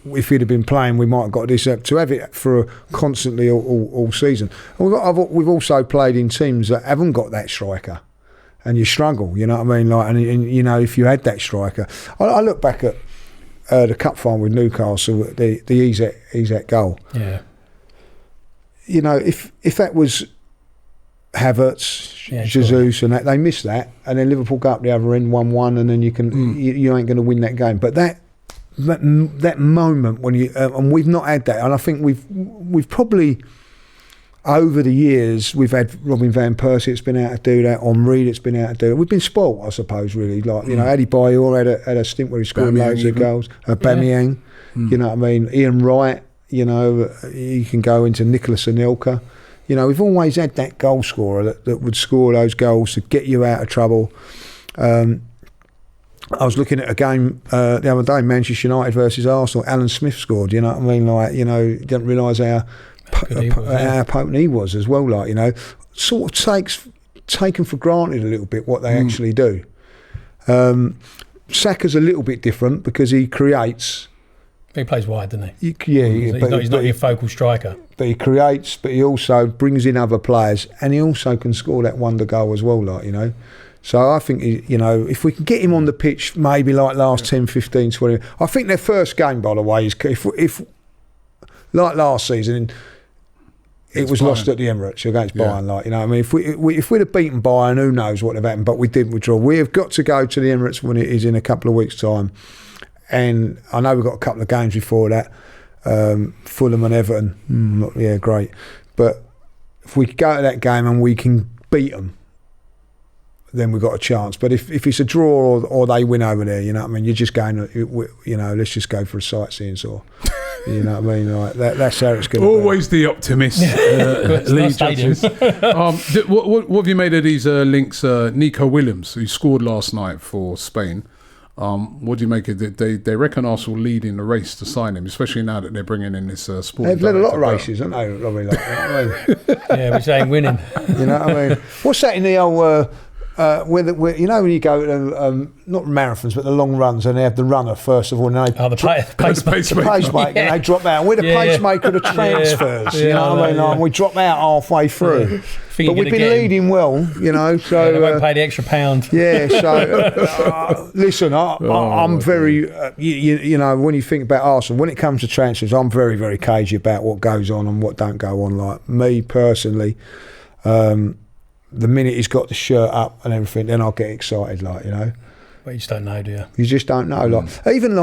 if he'd have been playing, we might have got this up. To have it for constantly all season. We've also played in teams that haven't got that striker, and you struggle. You know what I mean? Like, and if you had that striker, I look back at the cup final with Newcastle, the Isak goal. Yeah. If that was Havertz, Jesus, and that, they missed that, and then Liverpool go up the other end 1-1, and then you ain't going to win that game. But that moment when and we've not had that, and I think we've probably over the years we've had Robin van Persie that's been out to do that, Henry that's been out to do it. We've been spoilt, I suppose, really. Like Adi Bayor had a stint where he scored loads of goals. Aubameyang, you know what I mean. Ian Wright, you can go into Nicholas Anelka. We've always had that goal scorer that would score those goals to get you out of trouble. I was looking at a game the other day, Manchester United versus Arsenal. Alan Smith scored. You know what I mean? Like, you didn't realise how potent he was as well. Like, sort of taken for granted a little bit what they actually do. Saka's a little bit different because he creates. He plays wide, doesn't he? He's not your focal striker. But he creates, but he also brings in other players, and he also can score that wonder goal as well, So I think, if we can get him on the pitch, maybe like last 10, 15, 20... I think their first game, by the way, is if like last season, it was lost at the Emirates against Bayern. Like, I mean, if we'd have beaten Bayern, who knows what would have happened, but we didn't withdraw. We have got to go to the Emirates when it is in a couple of weeks' time. And I know we've got a couple of games before that, Fulham and Everton. Great. But if we go to that game and we can beat them, then we've got a chance. But if it's a draw or they win over there, you know what I mean, you're just going, let's just go for a sightseeing tour. You know what I mean? Like that's how it's going to be. Always the optimist. Lee Judges. What have you made of these links? Nico Williams, who scored last night for Spain. What do you make of it? They reckon Arsenal lead in the race to sign him, especially now that they're bringing in this sport. They've led a lot of races, haven't they? Robbie, Yeah, which ain't winning. You know what I mean? What's that in the old when you go to not marathons but the long runs, and they have the runner first of all, and they the pacemaker, and they drop out. We're the pacemaker of the transfers. You know what I mean? Like, we drop out halfway through. But we've been leading well, so... they won't pay the extra pound. Yeah, so... listen, I'm very... when you think about Arsenal, when it comes to transfers, I'm very, very cagey about what goes on and what don't go on. Like, me, personally, the minute he's got the shirt up and everything, then I'll get excited, But you just don't know, do you? You just don't know. Even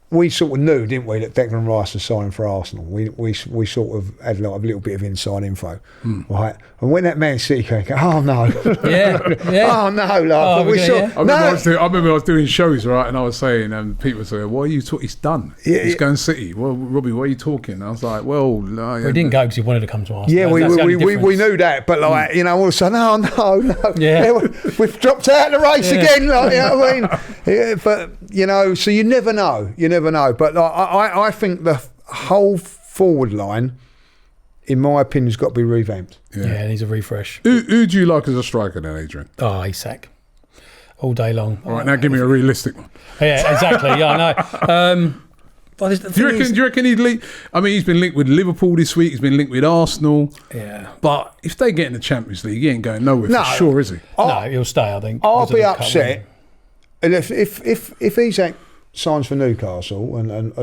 we sort of knew, didn't we, that Declan Rice was signing for Arsenal. We sort of had a little bit of inside info, right? And when that Man City came, oh no, oh no, I remember I was doing shows, right, and I was saying, and people would say, "What are you talking? He's done. He's going City." Well, Robbie, what are you talking? And I was like, "Well, no." We didn't go because he wanted to come to Arsenal. Yeah, we knew that, but all of a sudden, no. Yeah, we've dropped out of the race again. You know what I mean? Yeah, but so you never know. But I think the whole forward line, in my opinion, has got to be revamped. Yeah, it needs a refresh. Who do you like as a striker then, Adrian? Oh, Isak. All day long. All right, now give me a realistic one. Yeah, exactly. Yeah, I know. Do you reckon he'd link? I mean, he's been linked with Liverpool this week. He's been linked with Arsenal. Yeah. But if they get in the Champions League, he ain't going nowhere for sure, is he? No, he'll stay, I think. I'll be upset. And if Isak signs for Newcastle and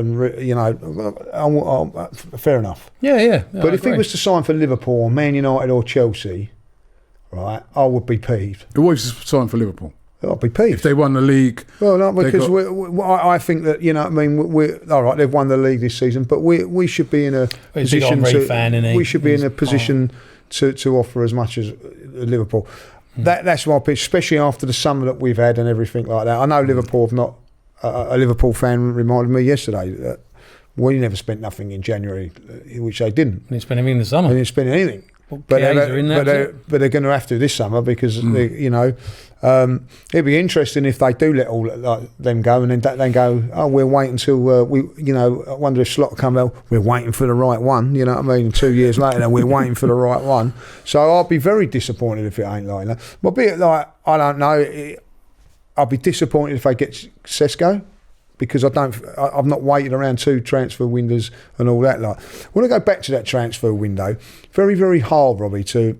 fair enough. Yeah. But if he was to sign for Liverpool or Man United or Chelsea, right, I would be peeved. What if it's signed for Liverpool? I'd be peeved. If they won the league. Well, no, because I think that, you know what I mean, we're all right, they've won the league this season, but we should be in a position to offer as much as Liverpool. That's my pitch, especially after the summer that we've had and everything like that. I know Liverpool have not. A Liverpool fan reminded me yesterday that we never spent nothing in January, which they didn't. They didn't spend anything in the summer. They didn't spend anything. Well, but they're going to have to this summer because you know, it'd be interesting if they do let all them go and then go, oh, we'll wait until we, you know, I wonder if Slot come out, we're waiting for the right one, you know what I mean, 2 years later we're waiting for the right one. So I'll be very disappointed if it ain't like that. But be it like, I don't know, I'll be disappointed if they get Sesko, because I've not waited around 2 transfer windows and all that. Like, when I go back to that transfer window, very, very hard, Robbie, to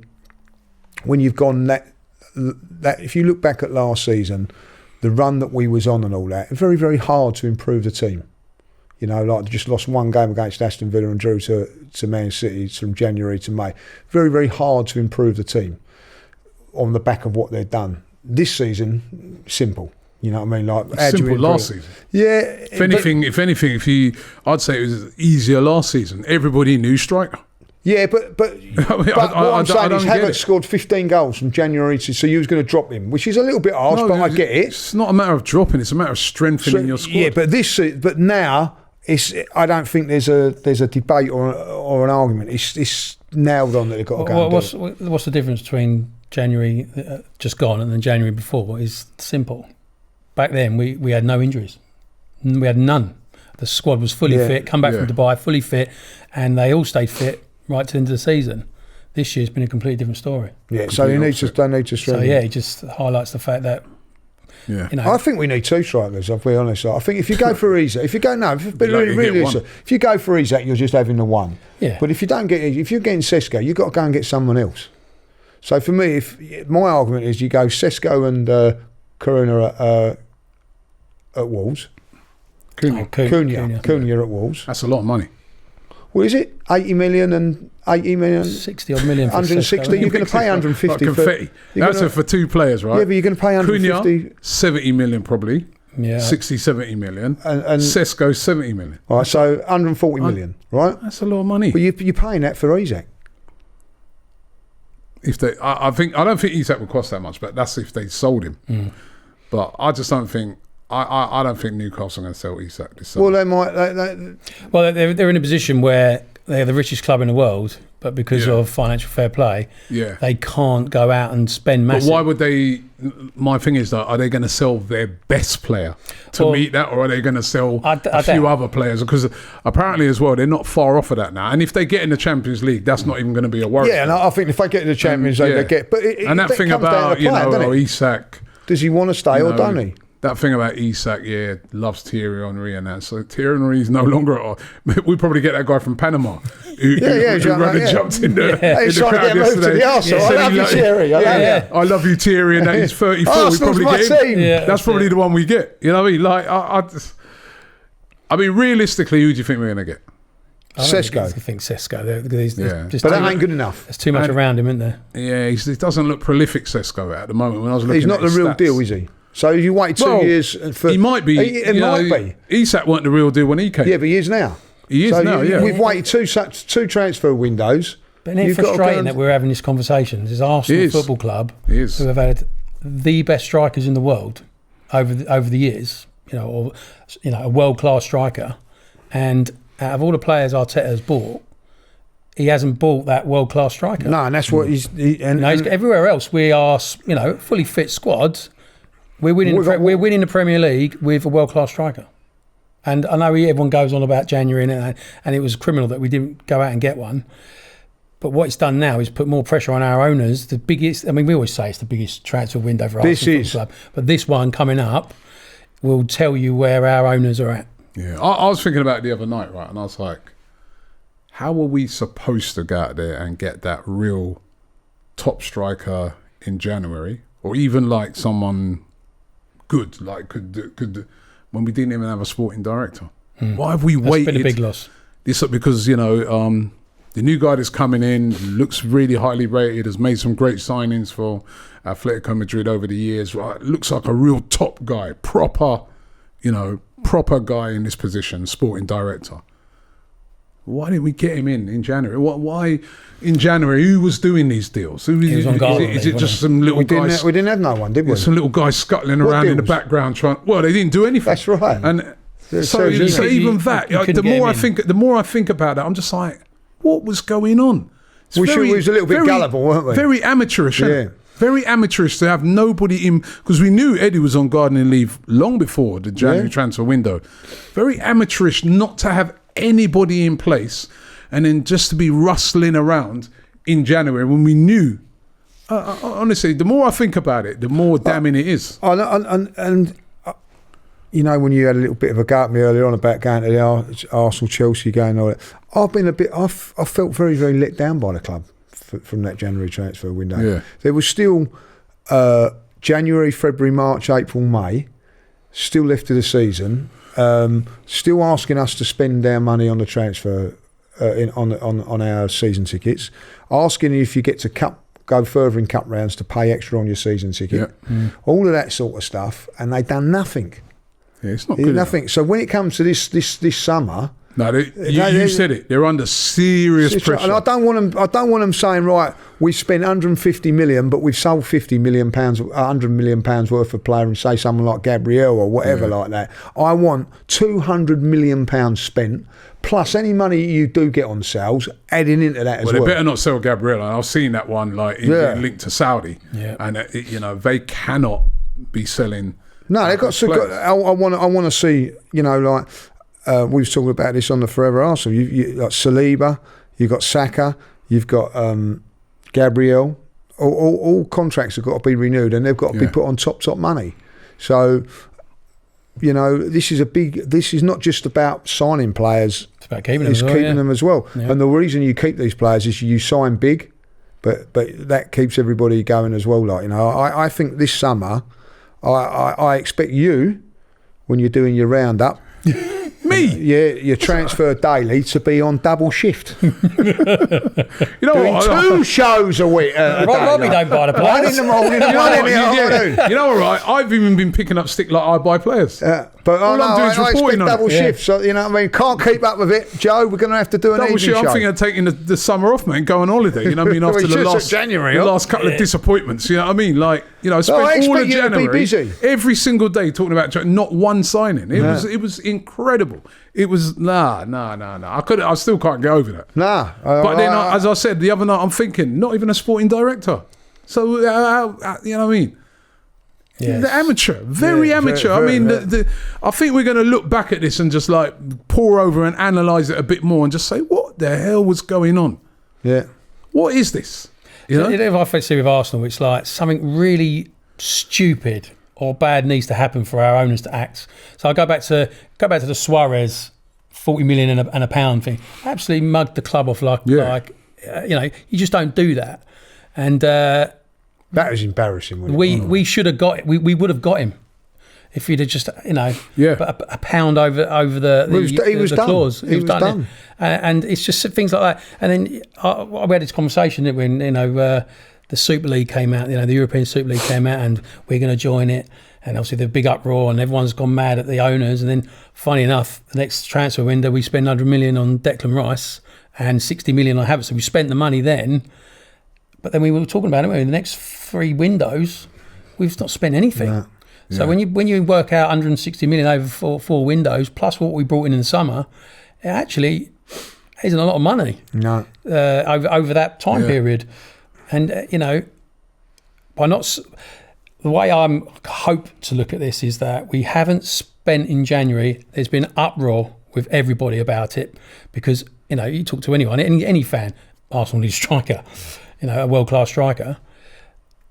when you've gone that if you look back at last season, the run that we was on and all that, very, very hard to improve the team. You know, like just lost one game against Aston Villa and drew to Man City from January to May. Very, very hard to improve the team on the back of what they've done. This season, simple. You know what I mean? Like simple last season. Yeah. If anything, I'd say it was easier last season. Everybody knew striker. Yeah, but what I'm saying is Havertz scored 15 goals from January to, so you was going to drop him, which is a little bit harsh, but I get it. It's not a matter of dropping; it's a matter of strengthening your squad. Yeah, but now I don't think there's a debate or an argument. It's nailed on that they've got to go. What's the difference between January just gone and then January before? Is simple. Back then we had no injuries. We had none. The squad was fully fit, come back from Dubai, fully fit, and they all stayed fit right to the end of the season. This year's been a completely different story. Yeah, so they need to strengthen. So it just highlights the fact that you know, I think we need 2 strikers, I'll be honest. I think if you go for Isak, if you go for Isak, you're just having the one. Yeah. But if you're getting Sesko, you've got to go and get someone else. So for me, my argument is you go Sesko and Karuna at Wolves. Cunha at Wolves. That's a lot of money. What is it? 80 million and 80 million? 60 odd million. 160. You're going to pay 150. Like confetti. That's for 2 players, right? Yeah, but you're going to pay 150. Cunha, 70 million probably. Yeah. 60, 70 million. And Sesko, 70 million. All right, so 140 million, right? That's a lot of money. But you're paying that for Isak. I don't think Isak would cost that much, but that's if they sold him. But I just don't think. I don't think Newcastle are going to sell Isak this summer. Well, they might. Well, they're in a position where they're the richest club in the world, but because of financial fair play, they can't go out and spend massive. But why would they? My thing is, though, are they going to sell their best player to meet that, or are they going to sell a few other players? Because apparently, as well, they're not far off of that now. And if they get in the Champions League, that's not even going to be a worry. Yeah, and I think if they get in the Champions League, they get. But that thing about Isak, does he want to stay or don't he? That thing about Isak, loves Thierry Henry and that. So Thierry Henry's no longer. We probably get that guy from Panama who jumped in the he's trying to get moved to the Arsenal. I love you, Thierry. I love you, Thierry, and that he's 34. We probably get him. That's probably the one we get. You know what I mean? Like, I mean, realistically, who do you think we're going to get? Sesko. I think Sesko. But that ain't good enough. There's too much around him, isn't there? Yeah, he doesn't look prolific, Sesko, at the moment. When I was looking, he's not the real deal, is he? So you wait 2 years for... He might be. It might be. Isak weren't the real deal when he came. Yeah, but he is now. He is now, We've waited two transfer windows. But it's frustrating that we're having this conversation. This is Arsenal Football Club who have had the best strikers in the world over the years, a world-class striker. And out of all the players Arteta has bought, he hasn't bought that world-class striker. No, and that's what he's... everywhere else, we are, fully fit squads. We're winning the Premier League with a world-class striker. And I know everyone goes on about January and it was criminal that we didn't go out and get one. But what it's done now is put more pressure on our owners. The biggest, we always say it's the biggest transfer window for Arsenal Football Club. But this one coming up will tell you where our owners are at. Yeah, I was thinking about it the other night, right? And I was like, how are we supposed to go out there and get that real top striker in January? Or even like someone... good, like could when we didn't even have a sporting director. Why have we waited? That's been a big loss. This because the new guy that's coming in looks really highly rated, has made some great signings for Atletico Madrid over the years. Right, looks like a real top guy, proper guy in this position, sporting director. Why didn't we get him in January? Why in January? Who was doing these deals? Is it just some little guys? We didn't have no one, did we? Some little guys scuttling around in the background trying. Well, they didn't do anything. That's right. And so even that, the more I think about that, I'm just like, what was going on? We was a little bit gullible, weren't we? Very amateurish. Yeah. Very amateurish to have nobody in, because we knew Eddie was on gardening leave long before the January transfer window. Very amateurish not to have anybody in place, and then just to be rustling around in January when we knew. Honestly, the more I think about it, the more damning it is. And you know, when you had a little bit of a go at me earlier on about going to the Arsenal-Chelsea game, all that, I felt very, very let down by the club from that January transfer window. Yeah. There was still January, February, March, April, May, still left of the season, still asking us to spend our money on the transfer on our season tickets, asking if you get to go further in cup rounds to pay extra on your season ticket, all of that sort of stuff, and they've done nothing. Yeah, it's not good nothing. enough. So when it comes to this summer. No, you said it. They're under serious pressure, and I don't want them saying, right, we spent 150 million, but we've sold 50 million pounds, 100 million pounds worth of player, and say someone like Gabriel or whatever like that. I want 200 million pounds spent, plus any money you do get on sales, adding into that as well. Well, they better not sell Gabriel. I've seen that one linked to Saudi, and they cannot be selling. No, they've got. I want to see. We was talking about this on the Forever Arsenal. You got Saliba, you've got Saka, you've got Gabriel. All contracts have got to be renewed, and they've got to be put on top money. So, this is not just about signing players. It's about keeping them. It's keeping them as well. Yeah. And the reason you keep these players is you sign big, but that keeps everybody going as well. I think this summer, I expect you, when you're doing your roundup. Me? Yeah, your transfer daily to be on double shift. You know doing what? Two shows a week. Robbie don't buy the players. One in the morning, one in the afternoon. You know what, right? I've even been picking up stick like I buy players. But all I'm doing is reporting on double shift. So, you know what I mean? Can't keep up with it. Joe, we're going to have to do an double evening shift. show. I'm thinking of taking the summer off, man, go on holiday. You know what I mean? After the last couple of disappointments. You know what I mean? I spent all of January, busy. every single day talking about not one signing. It was incredible. It was nah. I still can't get over that. Nah. But then, as I said the other night, I'm thinking not even a sporting director. So you know what I mean? Yes. The amateur, very amateur. I think we're going to look back at this and just pour over and analyse it a bit more and just say, what the hell was going on? Yeah. What is this? If I see with Arsenal, it's like something really stupid or bad needs to happen for our owners to act. So I go back to the Suarez 40 million and a pound thing. Absolutely mugged the club off you just don't do that. And that was embarrassing. We should have got it. We would have got him if he'd have just but a pound over the clause. He was done. And it's just things like that. And then we had this conversation when the Super League came out. The European Super League came out, and we're going to join it. And obviously the big uproar, and everyone's gone mad at the owners. And then, funny enough, the next transfer window we spend 100 million on Declan Rice and 60 million on Havertz. So we spent the money then. But then we were talking about it. In the next 3 windows, we've not spent anything. No. Yeah. So when you work out 160 million over four windows plus what we brought in the summer, it actually isn't a lot of money. No. Over that time period, and by not the way I hope to look at this is that we haven't spent in January. There's been uproar with everybody about it because you talk to anyone, any fan, Arsenal needs a striker. A world-class striker.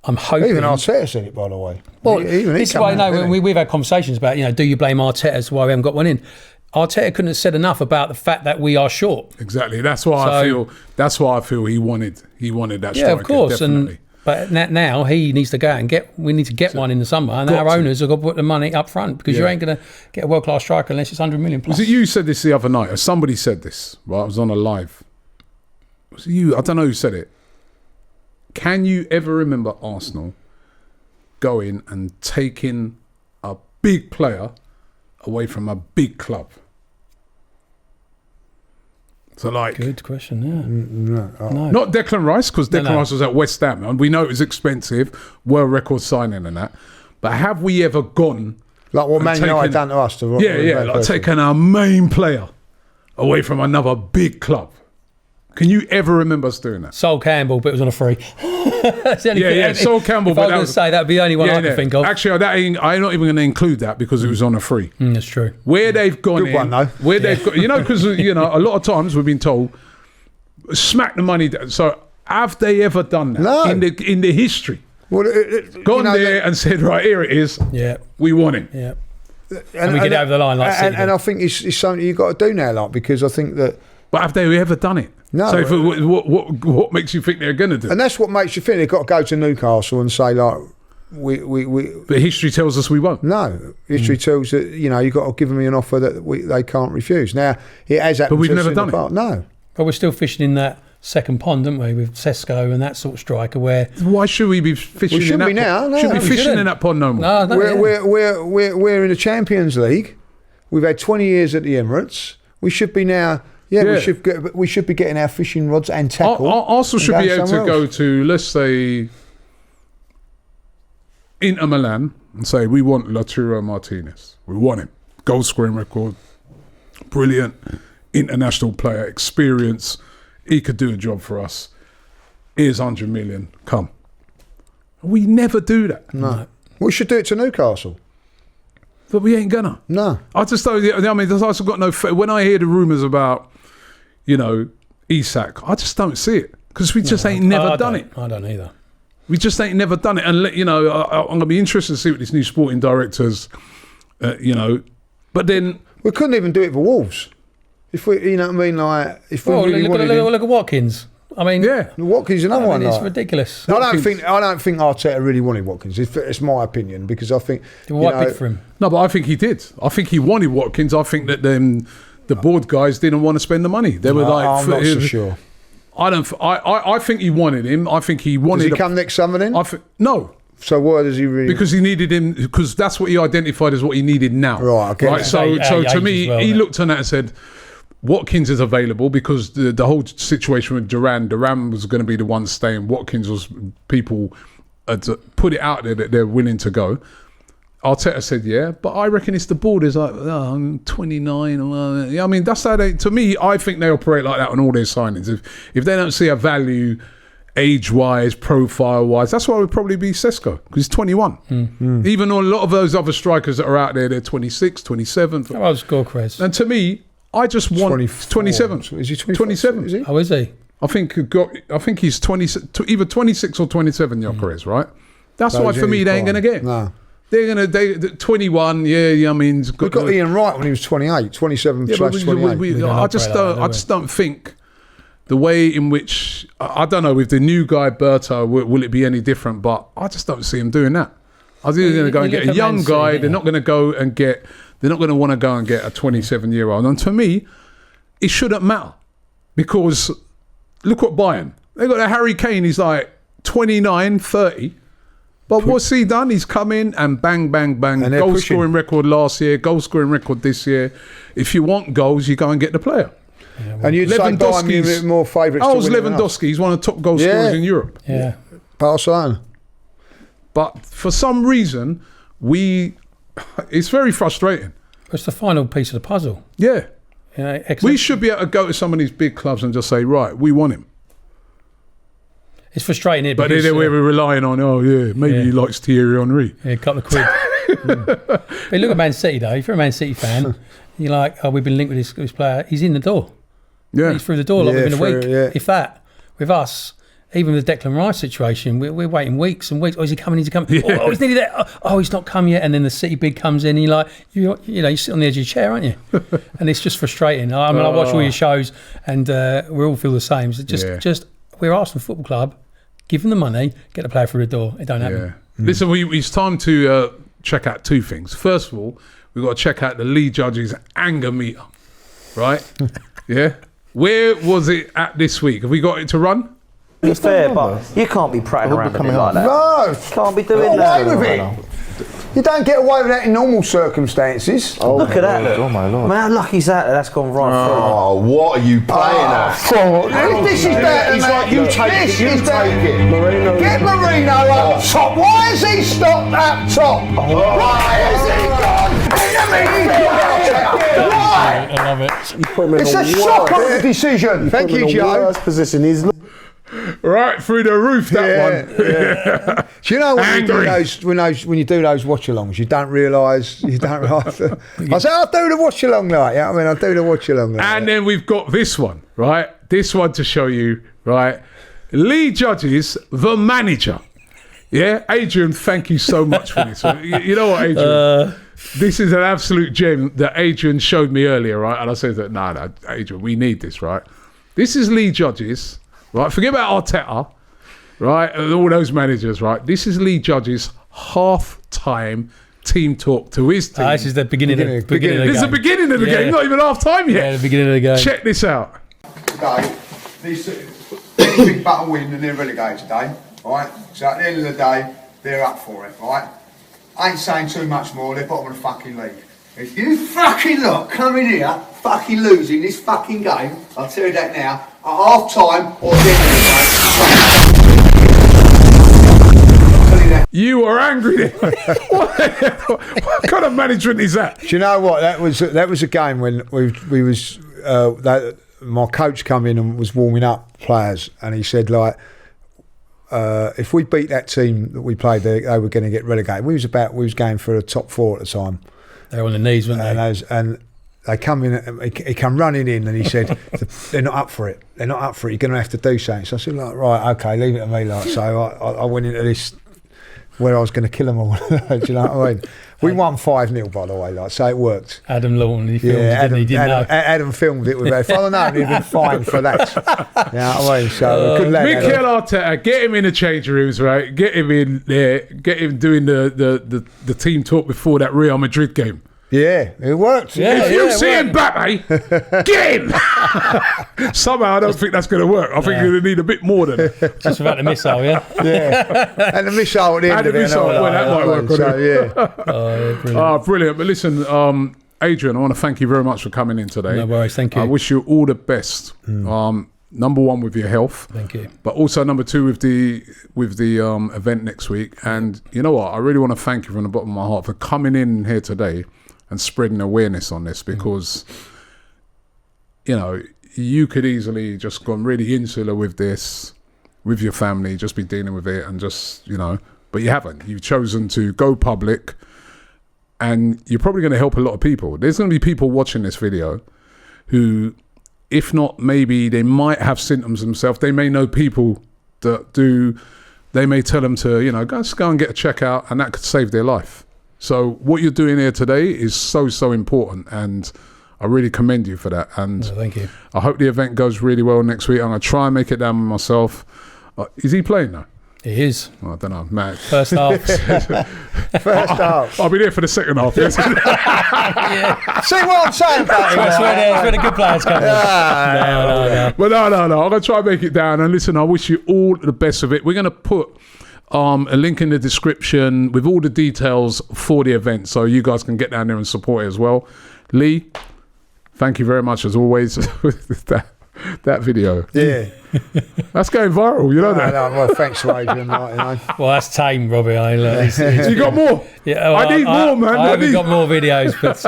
I'm hoping. Even Arteta said it, by the way. Well, this is why we've had conversations about, do you blame Arteta as to why we haven't got one in? Arteta couldn't have said enough about the fact that we are short. Exactly. That's why I feel he wanted that striker. Yeah, of course. Definitely. But now he needs to go and we need to get one in the summer, and our owners have got to put the money up front because you ain't going to get a world-class striker unless it's 100 million plus. Was it you said this the other night, or somebody said this? Well, I was on a live. I don't know who said it. Can you ever remember Arsenal going and taking a big player away from a big club? So like, good question. Yeah, No. not Declan Rice, because Declan No. Rice was at West Ham, and we know it was expensive, world record signing and that. But have we ever gone Like what and Man United done to us? like taking our main player away from another big club? Can you ever remember us doing that? Sol Campbell, but it was on a free. That's the only thing. Sol Campbell. If I was going to say that'd be the only one I can think of. Actually, I'm not even going to include that because it was on a free. That's true. Where they've gone Good in, one, though. where they've got, because a lot of times we've been told, smack the money down. So have they ever done that No. in the history? Well, Gone there and said, right, here it is. Yeah. We want him. Yeah. And we get over the line like City and I think it's something you've got to do now, like, because I think that. But have they ever done it? No. So what makes you think they're going to do? And that's what makes you think they've got to go to Newcastle and say, like, we But history tells us we won't. no. History tells that, you've got to give them an offer that they can't refuse. Now, it has happened. But we've to us never in the done it. past. No. But we're still fishing in that second pond, aren't we, with Sesko and that sort of striker where. Why should we be fishing We in shouldn't that be now, pond? no. Should be We fishing shouldn't. in that pond no more. No, no, We're in the Champions League. We've had 20 years at the Emirates. We should be now. Yeah. We should be getting our fishing rods and tackle. Arsenal should and be going able to somewhere go else. to, let's say, Inter Milan and say, we want Lautaro Martinez. We want him. Goal scoring record. Brilliant. International player. Experience. He could do a job for us. Here's 100 million. Come. We never do that. No. We should do it to Newcastle. But we ain't gonna. No. I just don't. I mean, there's also got no. When I hear the rumours about, Isak, I just don't see it because we just ain't never done it. I don't either. We just ain't never done it. And I'm gonna be interested to see what this new sporting directors, But then We couldn't even do it for Wolves. If we, you know what I mean, like if we really wanted him. Look at Watkins. I mean, yeah, Watkins is another one. it's Like. ridiculous. I don't think Arteta really wanted Watkins. It's my opinion because I think They were quite big for him. no, but I think he did. I think he wanted Watkins. I think that the board guys didn't want to spend the money. They were like, I'm not so sure. I think he wanted him. I think he wanted. Does he come next summer then? No. So why does he really? Because he needed him. Because that's what he identified as what he needed now. Right, okay. Right. So Age to as me, well, he isn't it? looked on that and said, Watkins is available because the whole situation with Duran was going to be the one staying. Watkins was people had put it out there that they're willing to go. Arteta said, yeah, but I reckon it's the board is like, I'm 29. Yeah, I mean, that's how they, to me, I think they operate like that on all their signings. If they don't see a value age-wise, profile-wise, that's why it would probably be Sesko because he's 21. Even though a lot of those other strikers that are out there, they're 26, 27. How old is Gorkrez? And to me, I just want 24. 27. Is he 24? 27. Is he? Oh, is he? I think he's 20, either 26 or 27. Gyökeres, right? That's why for me they ain't gonna get him. No. They're 21. Yeah. I mean, We got Ian Wright when he was 28, 27 yeah, but slash 28. I just don't think the way in which I don't know with the new guy Berto will it be any different? But I just don't see him doing that. I think they're going to go and get a young guy. They're not going to go and get. They're not going to want to go and get a 27-year-old. And to me, it shouldn't matter because look what Bayern. They got a Harry Kane. He's like 29, 30. But what's he done? He's come in and bang, bang, bang. And Goal scoring record last year. Goal scoring record this year. If you want goals, you go and get the player. Yeah, well, And you'd say Bayern Munich more favourites. I was Lewandowski. He's one of the top goal scorers in Europe. yeah. Barcelona. But for some reason, it's very frustrating. It's the final piece of the puzzle. Yeah. You know, We should be able to go to some of these big clubs and just say, right, we want him. It's frustrating, it, But because, then we're relying on, maybe he likes Thierry Henry. a couple of quid. But look at Man City, though. If you're a Man City fan, you're like, we've been linked with this player. He's in the door. Yeah. He's through the door like within a week. Yeah. If that, with us, even with the Declan Rice situation, we're waiting weeks and weeks. Oh, is he coming? Is he coming? Yeah. Oh, he's nearly there. Oh, he's not come yet. And then the City bid comes in. And you're like, you sit on the edge of your chair, aren't you? And it's just frustrating. I mean, I watch all your shows, and we all feel the same. It's just we're Arsenal Football Club. Give them the money, get the player through the door. It don't happen. Yeah. Listen, it's time to check out two things. First of all, we've got to check out the Lee Judge's anger meter, right? Yeah. Where was it at this week? Have we got it to run? It's fair, but you can't be prattling around with it like that. No, You can't be doing get that. away with it. You don't get away with that in normal circumstances. Oh, look at that. Lord, oh my Lord. Man, how lucky is that? That's gone right Oh, what are you playing at? This is better. He's like, you take it, you take it. Marino. Get Merino up top. Why has he stopped up top? Why has he gone? Why? I love it. It's a shocker decision. Thank you, Joe. Position. He's Right through the roof, that one. Do you know when Angry. when you do those watch-alongs, you don't realise. I say, I'll do the watch-along like, yeah. I mean, I'll do the watch-along. Like, And then we've got this one, right? This one to show you, right? Lee Judges, the manager. Yeah, Adrian, thank you so much for this. You know what, Adrian? This is an absolute gem that Adrian showed me earlier, right? And I said that, no, Adrian, we need this, right? This is Lee Judges, right? Forget about Arteta, right? And all those managers, right? This is Lee Judges' half-time team talk to his team. This is the beginning of the This is the game. beginning of the game, not even half-time yet. Yeah, the beginning of the game. Check this out. today, this big battle win and they're relegated today, right? So at the end of the day, they're up for it, right? I ain't saying too much more, they're bottom of the fucking league. If you fucking lot come in here, fucking losing this fucking game, I'll tell you that now, at half time or the end of the game. You are angry then. what kind of management is that? Do you know what? That was a game when we was my coach come in and was warming up players, and he said like, if we beat that team that we played, they were going to get relegated. We was going for a top 4 at the time. They were on the knees, weren't they? And they come in. He come running in, and he said, "They're not up for it. They're not up for it. You're going to have to do something." So I said, "Like, right, okay, leave it to me." Like, so I went into this where I was going to kill them all. Do you know what I mean? We won 5-0, by the way. Like, so it worked. Adam Lawton, he filmed it, didn't he? Adam filmed it with that. If I'd have known, he'd been fined for that. You know what I mean? So good lad. Mikel Arteta, get him in the changing rooms, right? Get him in there. Get him doing the team talk before that Real Madrid game. Yeah, it worked. Yeah, If you see it Mbappe, get him. Somehow I don't think that's going to work. I think you're going to need a bit more than that. Just without the missile, yeah? Yeah. And the missile at the end And of the it. missile, well, that might work on so, it. yeah. Brilliant. Brilliant. But listen, Adrian, I want to thank you very much for coming in today. No worries, thank you. I wish you all the best. Number one with your health. Thank you. But also number two with the event next week. And you know what? I really want to thank you from the bottom of my heart for coming in here today and spreading awareness on this, because you know, you could easily just gone really insular with this, with your family, just be dealing with it and just, you know, but you haven't. You've chosen to go public, and you're probably going to help a lot of people. There's going to be people watching this video who, if not, maybe they might have symptoms themselves. They may know people that do. They may tell them to, you know, go and get a checkout, and that could save their life. So what you're doing here today is so important, and I really commend you for that. And Thank you. I hope the event goes really well next week. I'm going to try and make it down with myself. Is he playing now? It is. I don't know, man. First half. First half. I'll be there for the second half. Yes. See what I'm saying about him? That's where the good players come in. No. But no. I'm going to try and make it down. And listen, I wish you all the best of it. We're going to put a link in the description with all the details for the event, so you guys can get down there and support it as well. Lee, thank you very much as always with that video. Yeah. That's going viral, you know that. No, well, thanks to Adrian. Like, you know. Well, that's tame, Robbie. You got more? Yeah, well, I need more, man. I haven't got more videos, but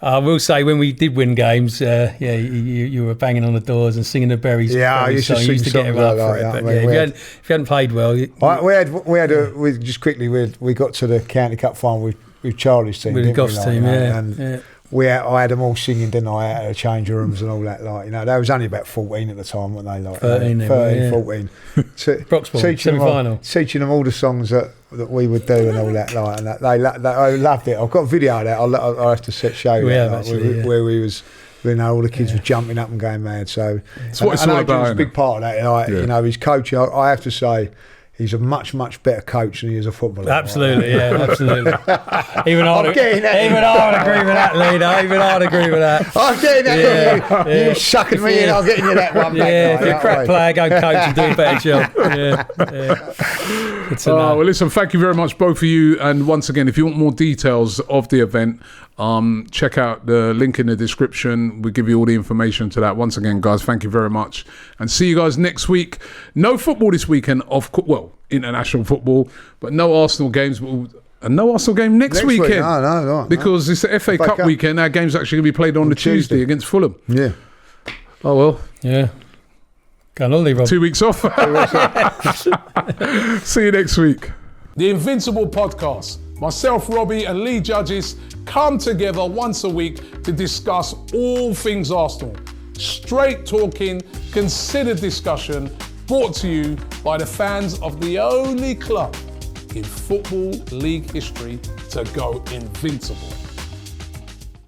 I will say when we did win games, you were banging on the doors and singing the Berries. Yeah, I used to sing get songs everyone like for it. that. But I mean, if you hadn't played well, we got to the county cup final with Charlie's team. with the didn't we, Goffs like, team, you know, yeah. and Yeah. I had them all singing, didn't I, out of the change rooms and all that. Like, you know, they was only about 14 at the time, weren't they? Like 13, they were, 14. Broxbourne, semi-final. Teaching them all the songs that we would do and all that. Like, and I loved it. I've got a video of that. I'll have to show you. We that, have, actually, yeah. where we was. You know, all the kids were jumping up and going mad. So It's what it's all Adrian's about, a big part of that. Like, Yeah. you know, his coach. I have to say, he's a much, much better coach than he is a footballer. Absolutely, yeah, absolutely. Even I would agree with that, leader. Even I'd agree with that. I'm getting that. You sucking me in, I'm getting you that one back. Yeah, if you're a crap player, go coach and do a better job. Yeah. Good to know. Well, listen, thank you very much, both of you. And once again, if you want more details of the event, check out the link in the description. We give you all the information to that. Once again, guys, thank you very much, and see you guys next week. No football this weekend, international football, but no Arsenal games. And no Arsenal game next weekend. No. Because it's the FA Cup weekend. Our game's actually going to be played on the Tuesday against Fulham. Yeah. Oh well. Yeah. Go on holiday, Rob. 2 weeks off. See you next week. The Invincible podcast. Myself, Robbie, and Lee Judges come together once a week to discuss all things Arsenal. Straight talking, considered discussion, brought to you by the fans of the only club in Football League history to go invincible.